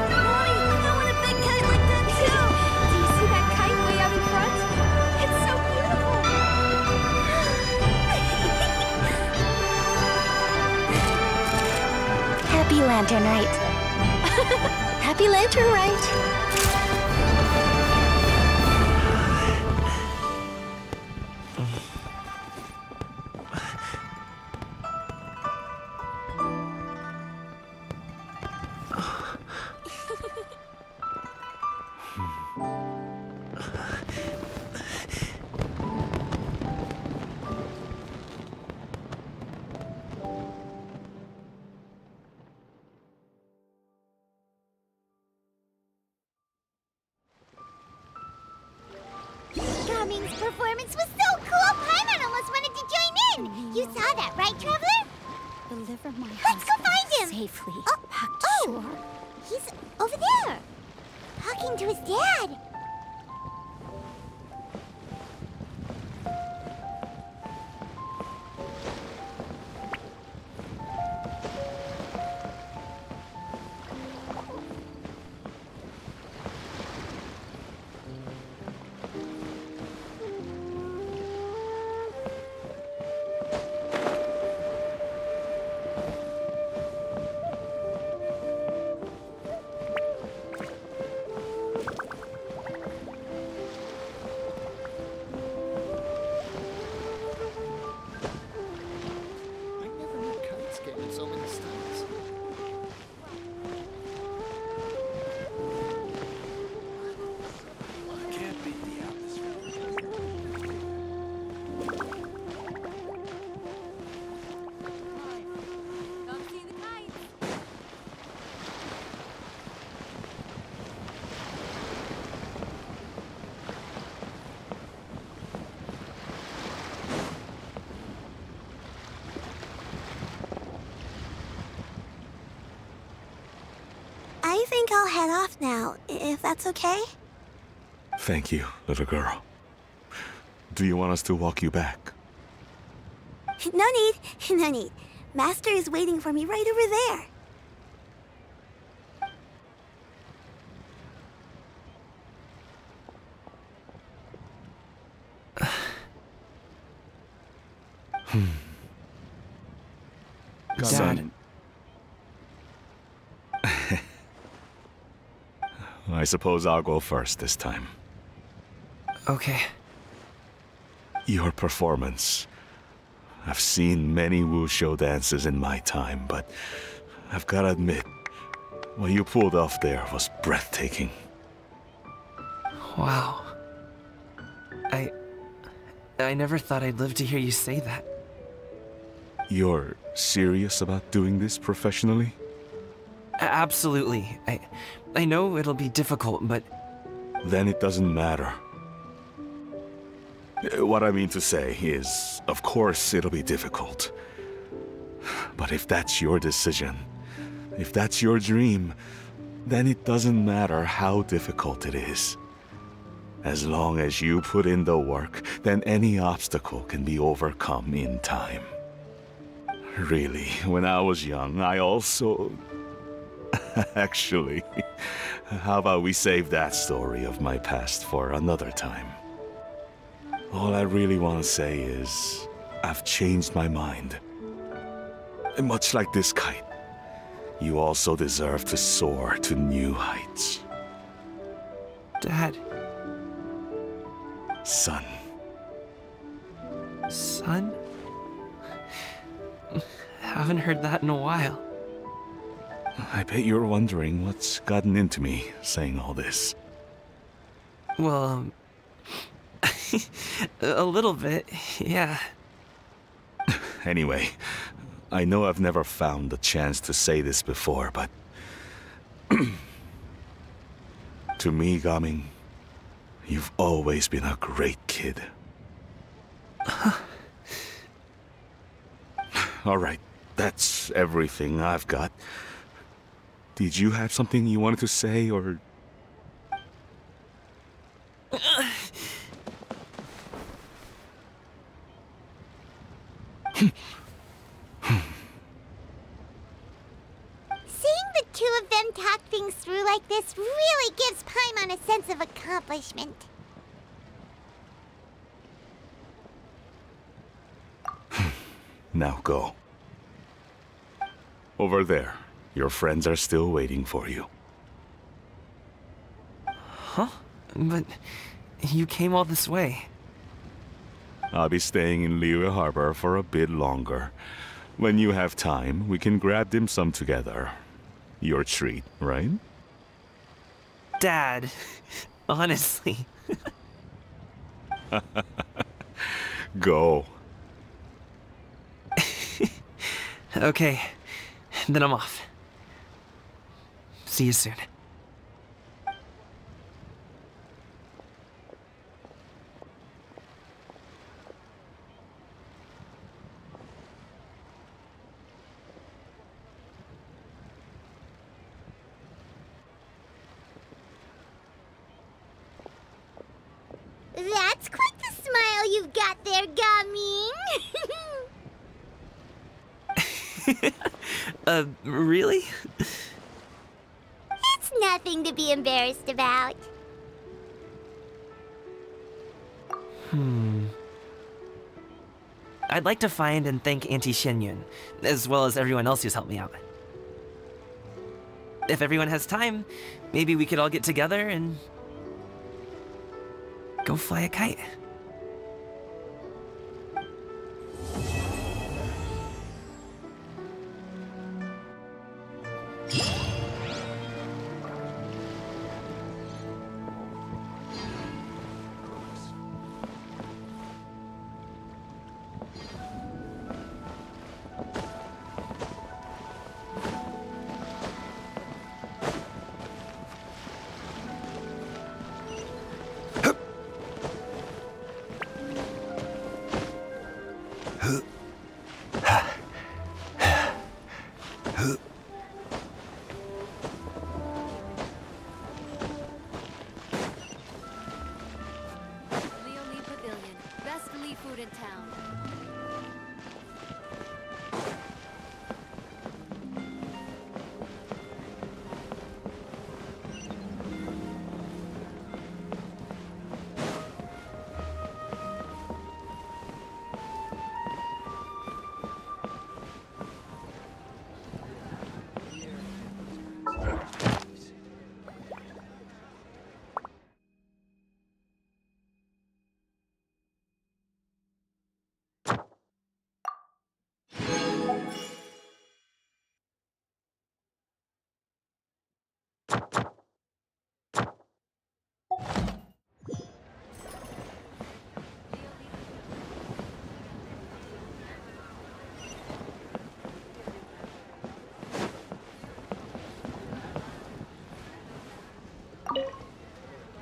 Mommy, I want a big kite like that too! Do you see that kite way out in front? It's so beautiful! Happy Lantern Rite. Happy Lantern Rite. Gumming's performance was so cool, Paimon almost wanted to join in! You saw that, right, Traveler? Deliver my Let's go find him! safely. Oh! He's over there! Talking to his dad! I think I'll head off now, if that's okay? Thank you, little girl. Do you want us to walk you back? No need, no need. Master is waiting for me right over there. Son. I suppose I'll go first this time. Okay. Your performance. I've seen many wushou dances in my time, but I've got to admit, what you pulled off there was breathtaking. Wow. I never thought I'd live to hear you say that. You're serious about doing this professionally? Absolutely. I know it'll be difficult, but... Then it doesn't matter. What I mean to say is, of course it'll be difficult. But if that's your decision, if that's your dream, then it doesn't matter how difficult it is. As long as you put in the work, then any obstacle can be overcome in time. Really, when I was young, I also... Actually, how about we save that story of my past for another time? All I really want to say is, I've changed my mind. And much like this kite, you also deserve to soar to new heights. Dad. Son. Son? Haven't heard that in a while. I bet you're wondering what's gotten into me saying all this. Well, a little bit, yeah. Anyway, I know I've never found the chance to say this before, but... to me, Gaming, you've always been a great kid. Alright, that's everything I've got. Did you have something you wanted to say, or... Seeing the two of them talk things through like this really gives Paimon a sense of accomplishment. Now go. Over there. Your friends are still waiting for you. Huh? But you came all this way. I'll be staying in Liyue Harbor for a bit longer. When you have time, we can grab dim sum together. Your treat, right? Dad, honestly. Go. Okay, then I'm off. See you soon. That's quite the smile you've got there, Gaming. Really? It's nothing to be embarrassed about. I'd like to find and thank Auntie Xinyun, as well as everyone else who's helped me out. If everyone has time, maybe we could all get together and... go fly a kite.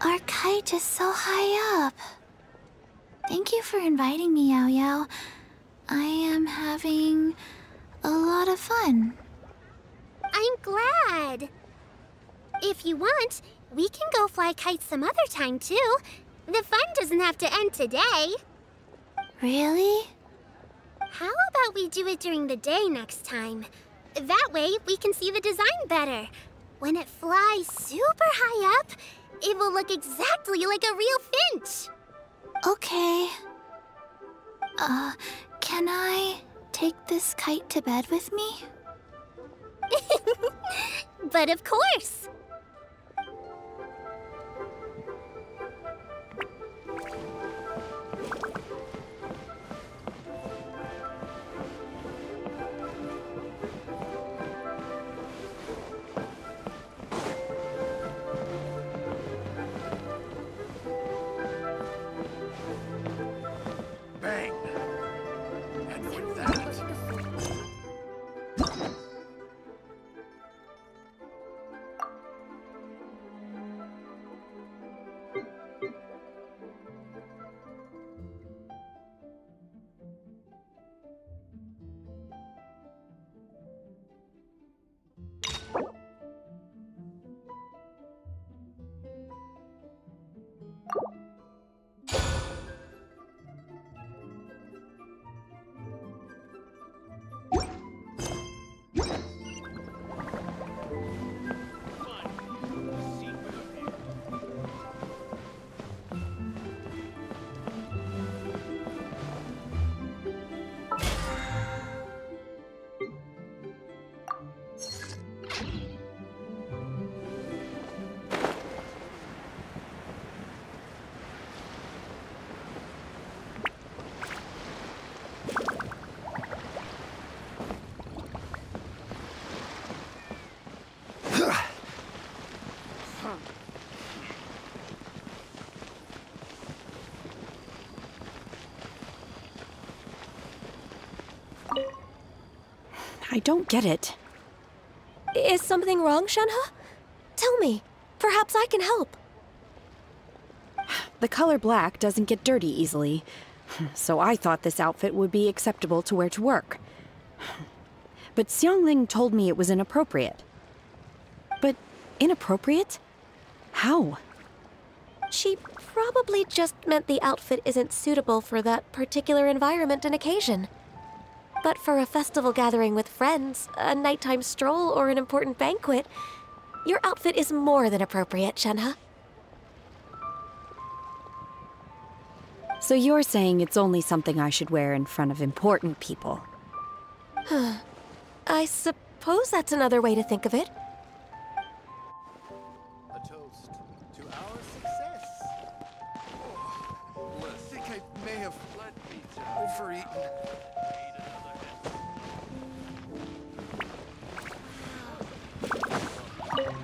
Our kite is so high up. Thank you for inviting me, Yao Yao. I am having a lot of fun. I'm glad. If you want, we can go fly kites some other time, too. The fun doesn't have to end today. Really? How about we do it during the day next time? That way, we can see the design better. When it flies super high up, it will look exactly like a real finch. Okay. Can I take this kite to bed with me? But of course. I don't get it. Is something wrong, Shenhe? Tell me. Perhaps I can help. The color black doesn't get dirty easily, so I thought this outfit would be acceptable to wear to work. But Xiangling told me it was inappropriate. But inappropriate? How? She probably just meant the outfit isn't suitable for that particular environment and occasion. But for a festival gathering with friends, a nighttime stroll, or an important banquet, your outfit is more than appropriate, Shenhe. So you're saying it's only something I should wear in front of important people? I suppose that's another way to think of it. A toast to our success. Oh, I think I may have overeaten.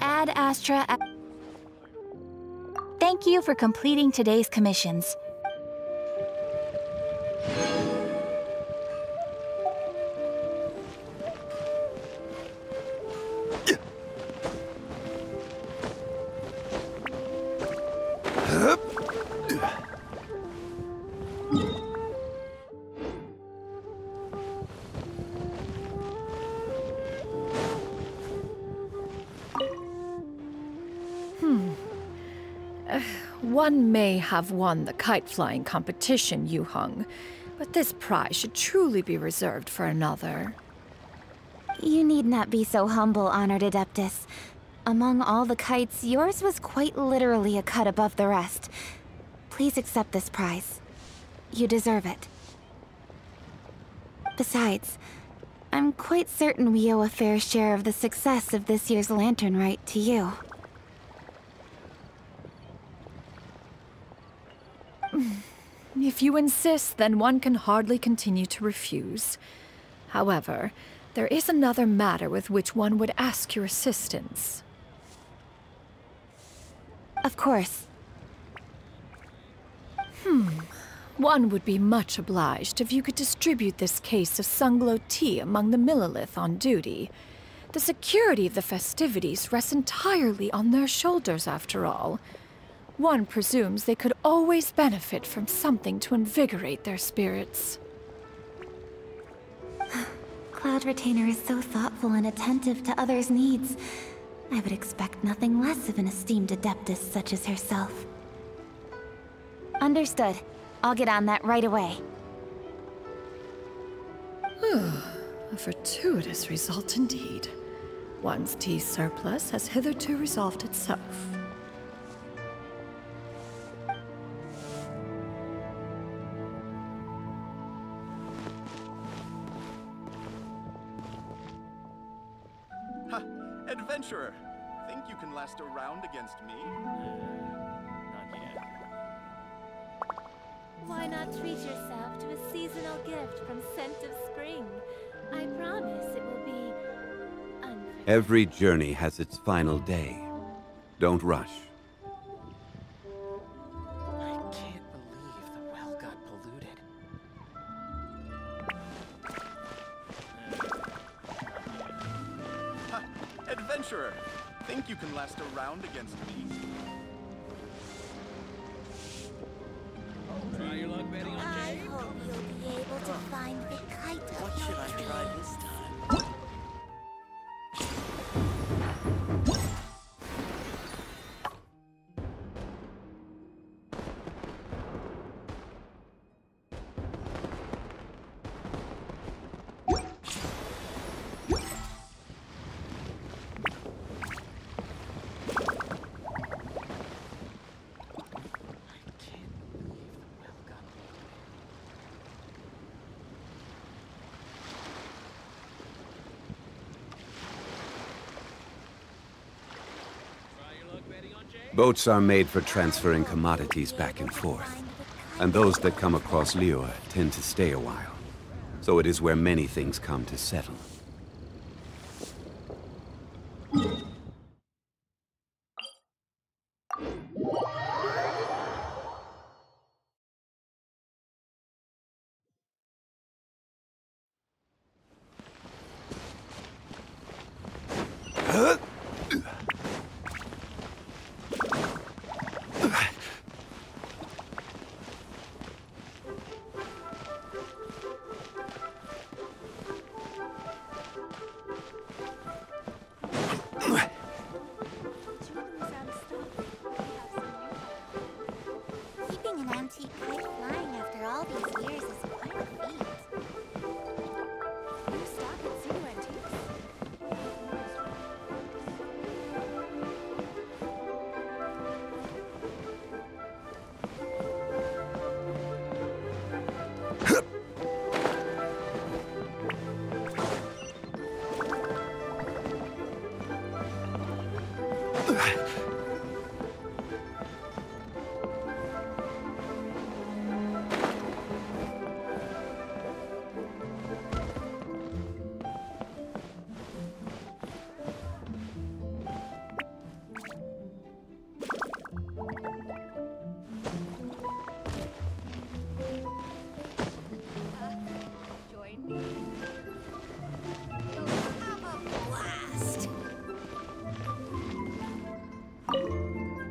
Ad Astra. Thank you for completing today's commissions. One may have won the kite-flying competition, Yuheng, but this prize should truly be reserved for another. You need not be so humble, Honored Adeptus. Among all the kites, yours was quite literally a cut above the rest. Please accept this prize. You deserve it. Besides, I'm quite certain we owe a fair share of the success of this year's Lantern Rite to you. If you insist, then one can hardly continue to refuse. However, there is another matter with which one would ask your assistance. Of course. One would be much obliged if you could distribute this case of Sunglow tea among the Millilith on duty. The security of the festivities rests entirely on their shoulders, after all. One presumes they could always benefit from something to invigorate their spirits. Cloud Retainer is so thoughtful and attentive to others' needs. I would expect nothing less of an esteemed adeptus such as herself. Understood. I'll get on that right away. A fortuitous result indeed. One's tea surplus has hitherto resolved itself. Adventurer, think you can last a round against me? Not yet. Why not treat yourself to a seasonal gift from Scent of Spring? I promise it will be unforgettable. Every journey has its final day. Don't rush. I can't believe the well got polluted. Adventurer, think you can last a round against me? Try your luck betting on Jade? I hope you'll be able to find the kite. What should I try this time? Boats are made for transferring commodities back and forth, and those that come across Liyue tend to stay a while. So it is where many things come to settle. Keeping an antique kite flying after all these years is quite a feat. You stop at Zero Antiques?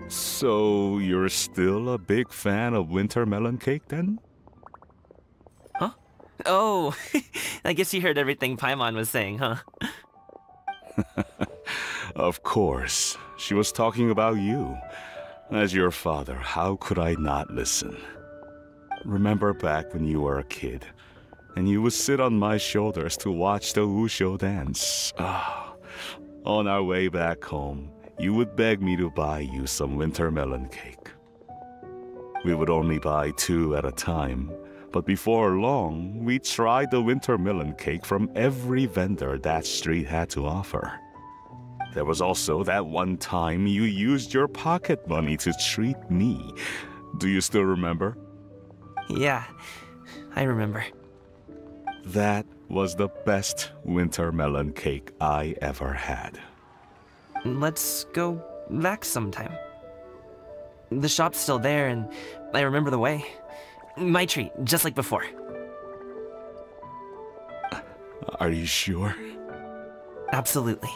So, you're still a big fan of winter melon cake then? Huh? Oh, I guess you heard everything Paimon was saying, huh? Of course. She was talking about you. As your father, how could I not listen? Remember back when you were a kid, and you would sit on my shoulders to watch the Wushu dance. On our way back home, you would beg me to buy you some winter melon cake. We would only buy 2 at a time, but before long, we tried the winter melon cake from every vendor that street had to offer. There was also that one time you used your pocket money to treat me. Do you still remember? Yeah, I remember. That was the best winter melon cake I ever had. Let's go back sometime. The shop's still there, and I remember the way. My treat, just like before. Are you sure? Absolutely.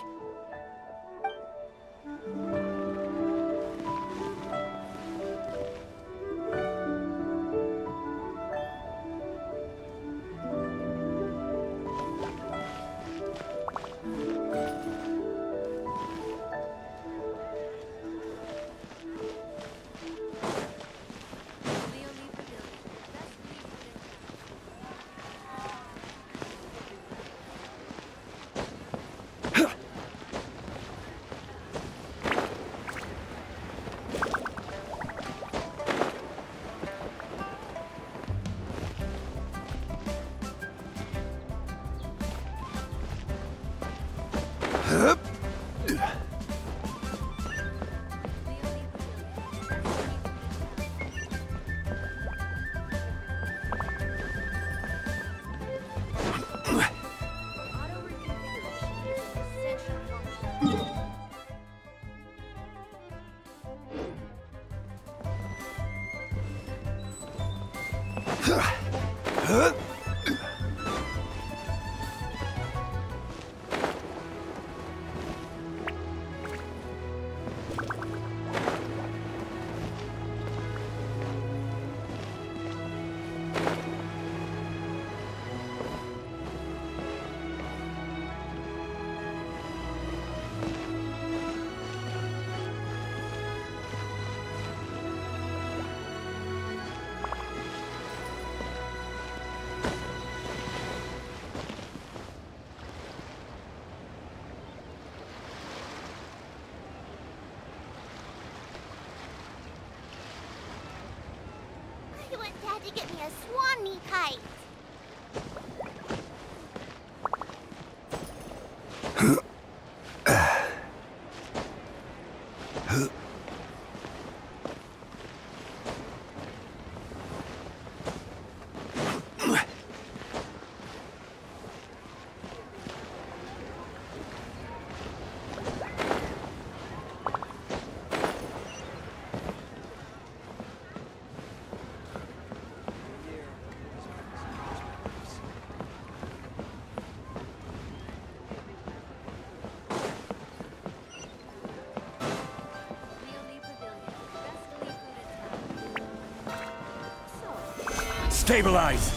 I want Dad to get me a swan kite. Stabilize!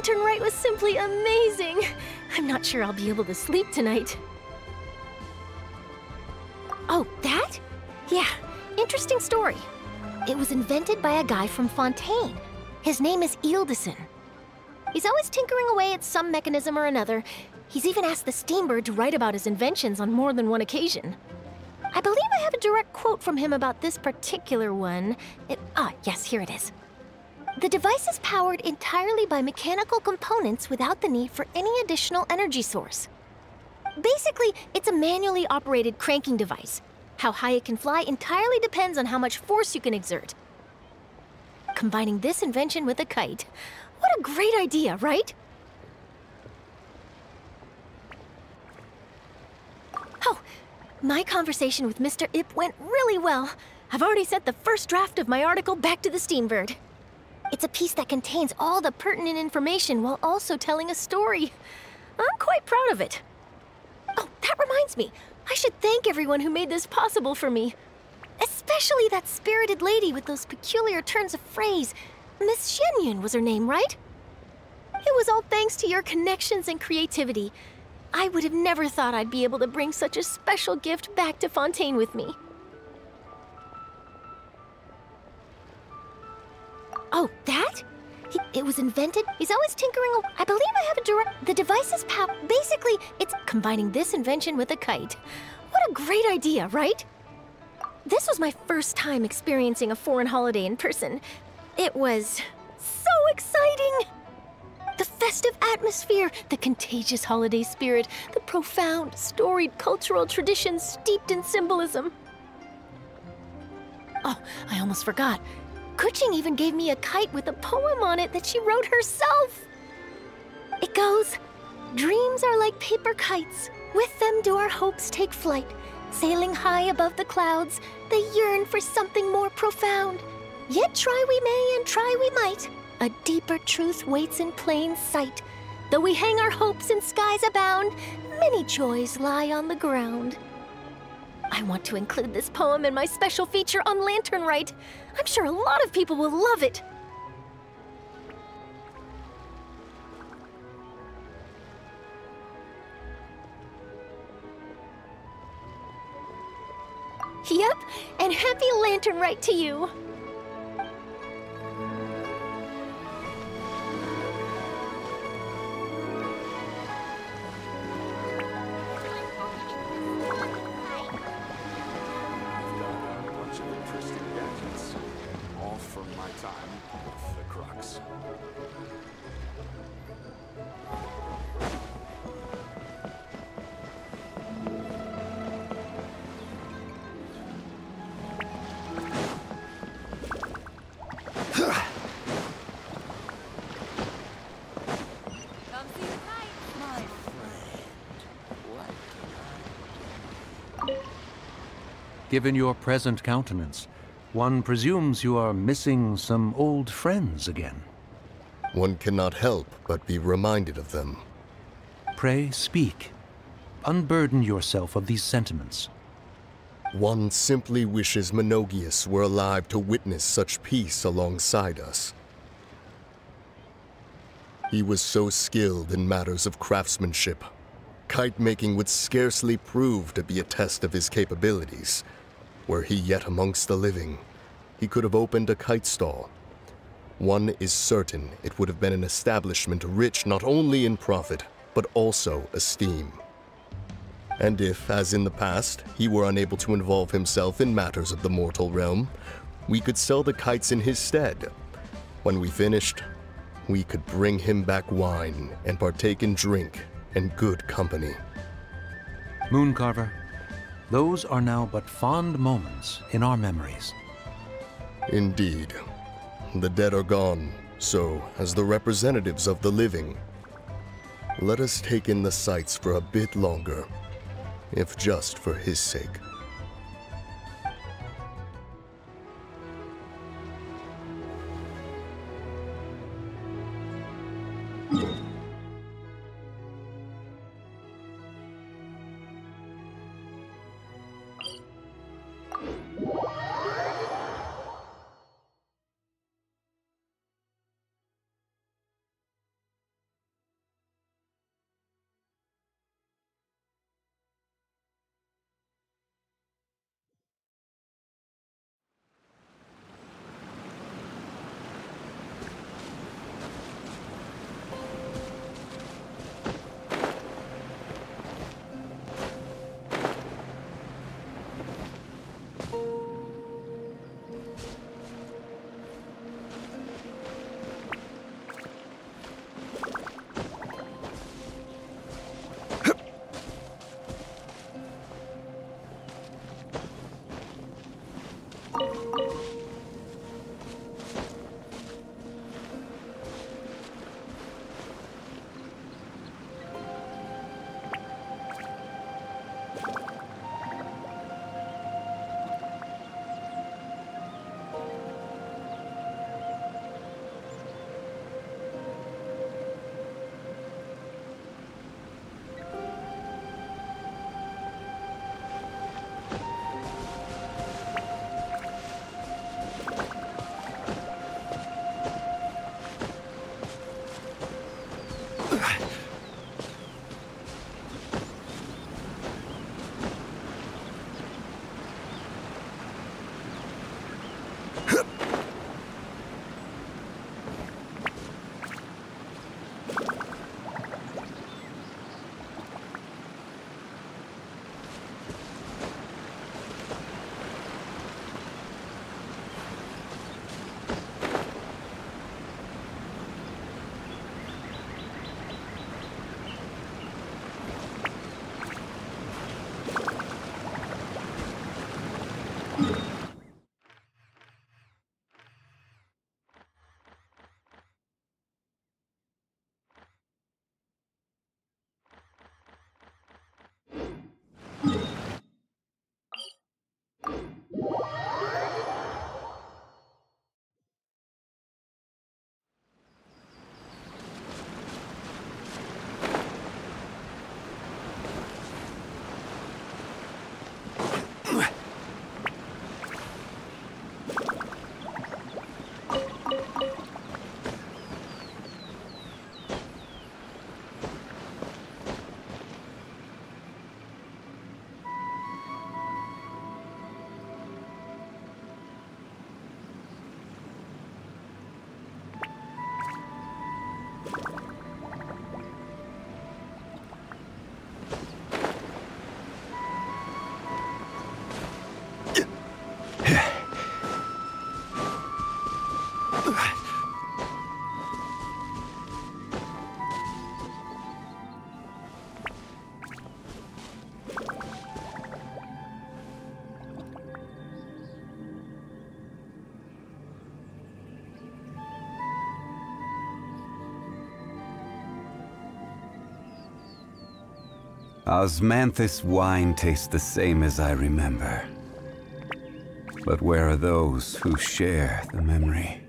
Lantern Rite was simply amazing. I'm not sure I'll be able to sleep tonight. Oh, that? Yeah, interesting story. It was invented by a guy from Fontaine. His name is Ildison. He's always tinkering away at some mechanism or another. He's even asked the Steambird to write about his inventions on more than one occasion. I believe I have a direct quote from him about this particular one. Yes, here it is. The device is powered entirely by mechanical components without the need for any additional energy source. Basically, it's a manually operated cranking device. How high it can fly entirely depends on how much force you can exert. Combining this invention with a kite. What a great idea, right? Oh, my conversation with Mr. Ip went really well. I've already sent the first draft of my article back to the Steambird. It's a piece that contains all the pertinent information while also telling a story. I'm quite proud of it. Oh, that reminds me. I should thank everyone who made this possible for me. Especially that spirited lady with those peculiar turns of phrase. Miss Shenyun was her name, right? It was all thanks to your connections and creativity. I would have never thought I'd be able to bring such a special gift back to Fontaine with me. Oh, that? It was invented? He's always tinkering. I believe I have a direct. The device is basically, it's combining this invention with a kite. What a great idea, right? This was my first time experiencing a foreign holiday in person. It was so exciting! The festive atmosphere, the contagious holiday spirit, the profound, storied cultural traditions steeped in symbolism. Oh, I almost forgot. Kuching even gave me a kite with a poem on it that she wrote herself. It goes, "Dreams are like paper kites. With them do our hopes take flight. Sailing high above the clouds, they yearn for something more profound. Yet try we may and try we might. A deeper truth waits in plain sight. Though we hang our hopes in skies abound, many joys lie on the ground." I want to include this poem in my special feature on Lantern Rite. I'm sure a lot of people will love it. Yep, and happy Lantern Rite to you. Given your present countenance, one presumes you are missing some old friends again. One cannot help but be reminded of them. Pray speak. Unburden yourself of these sentiments. One simply wishes Menogius were alive to witness such peace alongside us. He was so skilled in matters of craftsmanship. Kite-making would scarcely prove to be a test of his capabilities. Were he yet amongst the living, he could have opened a kite stall. One is certain it would have been an establishment rich not only in profit, but also esteem. And if, as in the past, he were unable to involve himself in matters of the mortal realm, we could sell the kites in his stead. When we finished, we could bring him back wine and partake in drink and good company. Mooncarver, those are now but fond moments in our memories. Indeed. The dead are gone, so, as the representatives of the living, let us take in the sights for a bit longer, if just for his sake. Osmanthus wine tastes the same as I remember. But where are those who share the memory?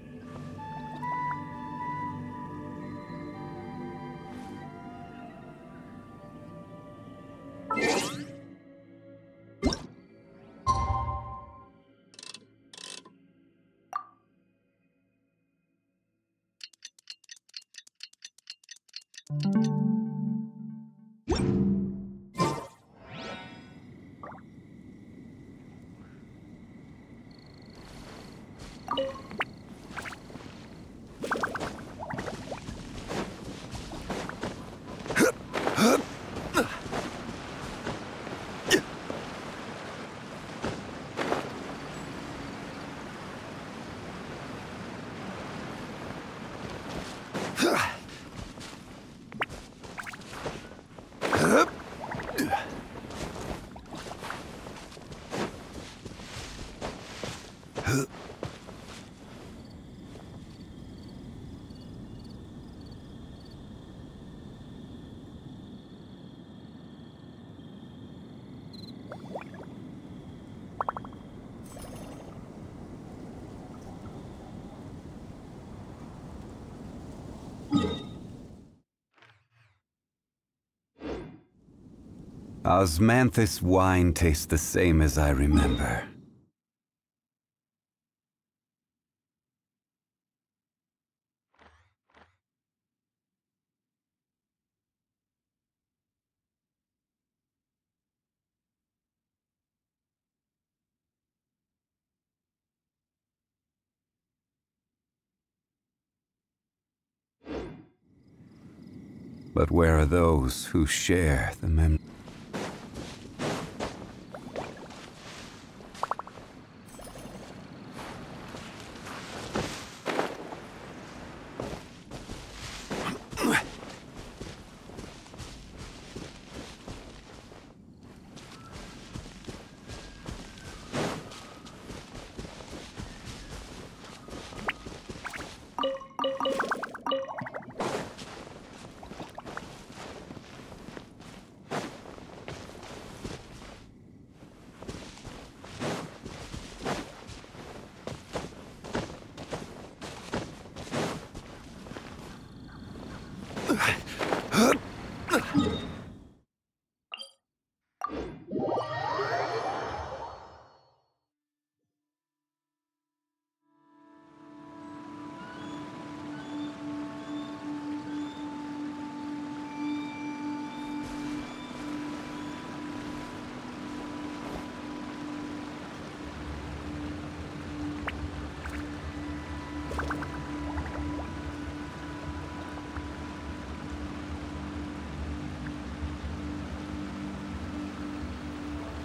Osmanthus wine tastes the same as I remember. But where are those who share the memory?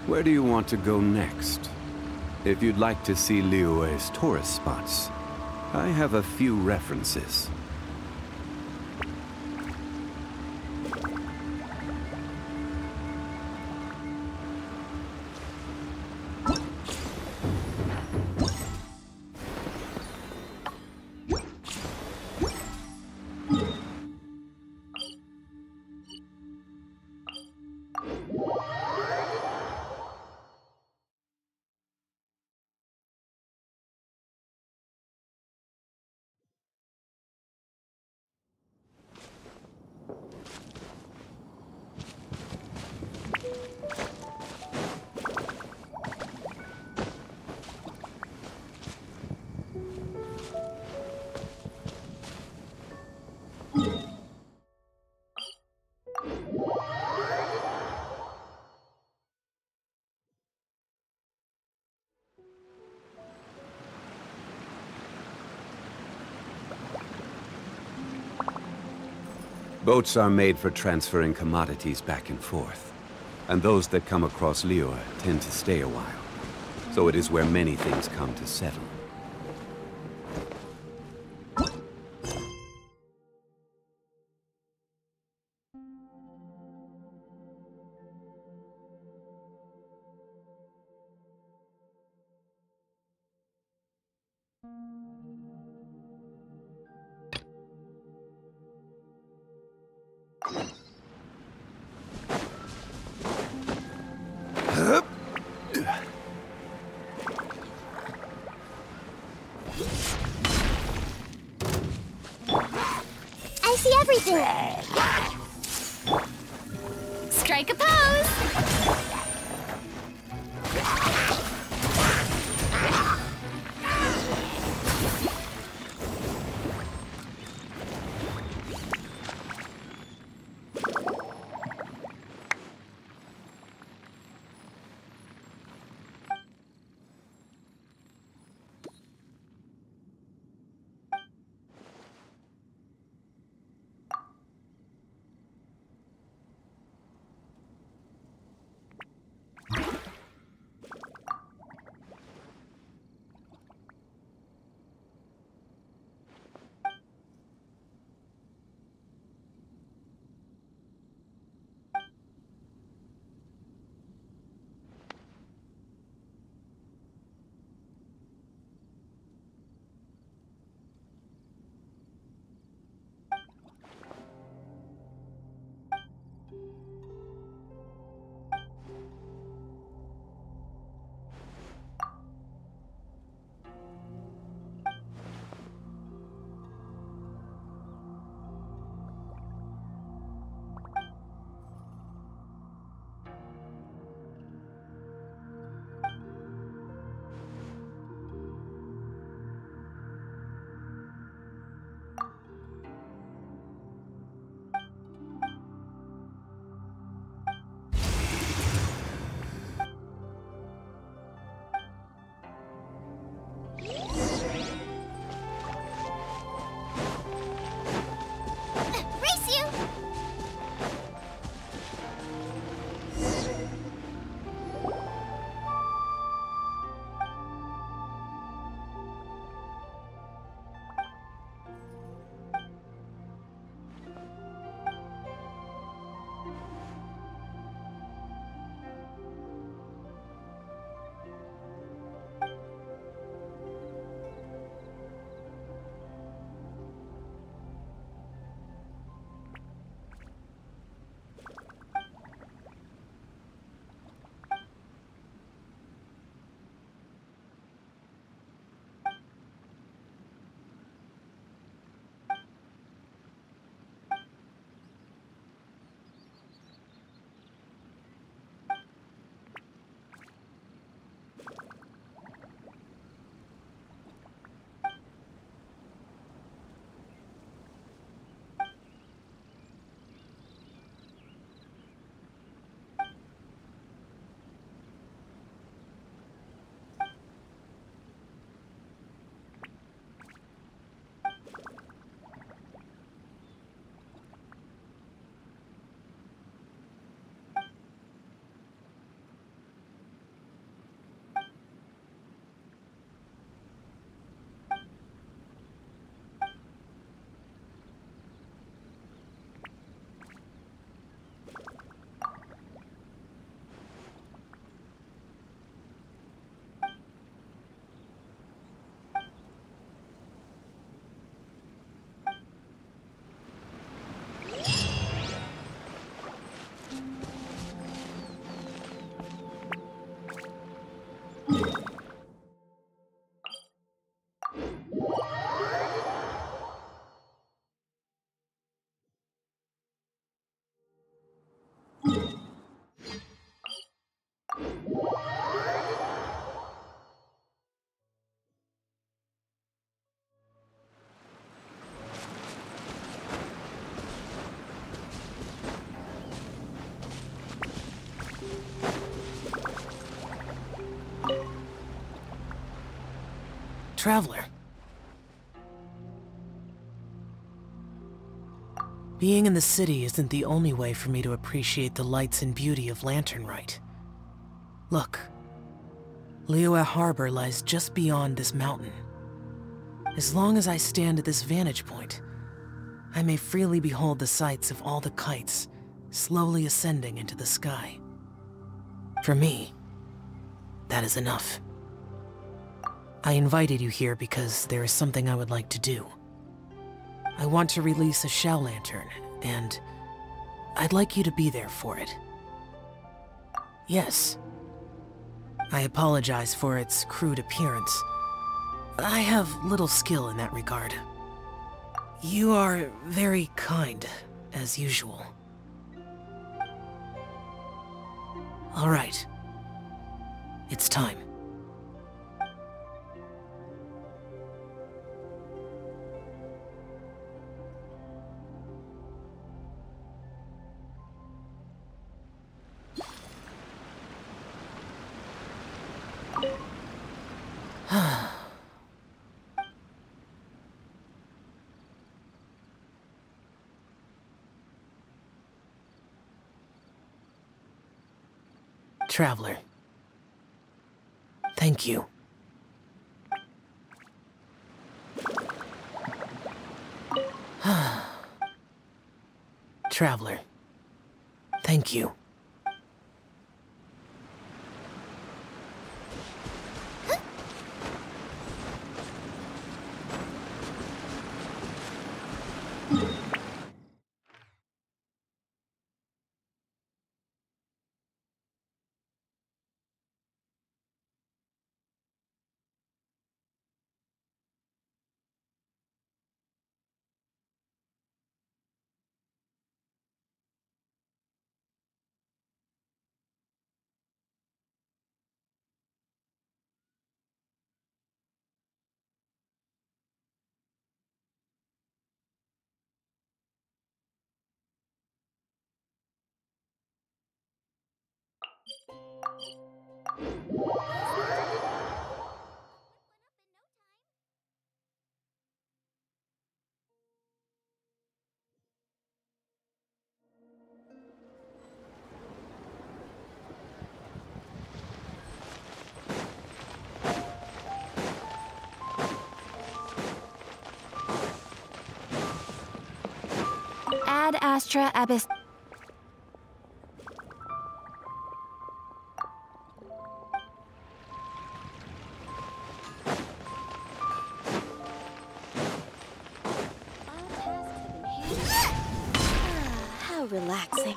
Where do you want to go next? If you'd like to see Liyue's tourist spots, I have a few references. Boats are made for transferring commodities back and forth, and those that come across Liyue tend to stay a while. So it is where many things come to settle. I see everything! Strike a pose! Traveler. Being in the city isn't the only way for me to appreciate the lights and beauty of Lantern Rite. Look. Liyue Harbor lies just beyond this mountain. As long as I stand at this vantage point, I may freely behold the sights of all the kites slowly ascending into the sky. For me, that is enough. I invited you here because there is something I would like to do. I want to release a shell lantern, and I'd like you to be there for it. Yes. I apologize for its crude appearance. I have little skill in that regard. You are very kind, as usual. All right. It's time. Traveler. Thank you. Traveler. Thank you. Ad Astra Abyss. How relaxing.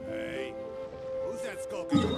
Hey, who's that skulking around?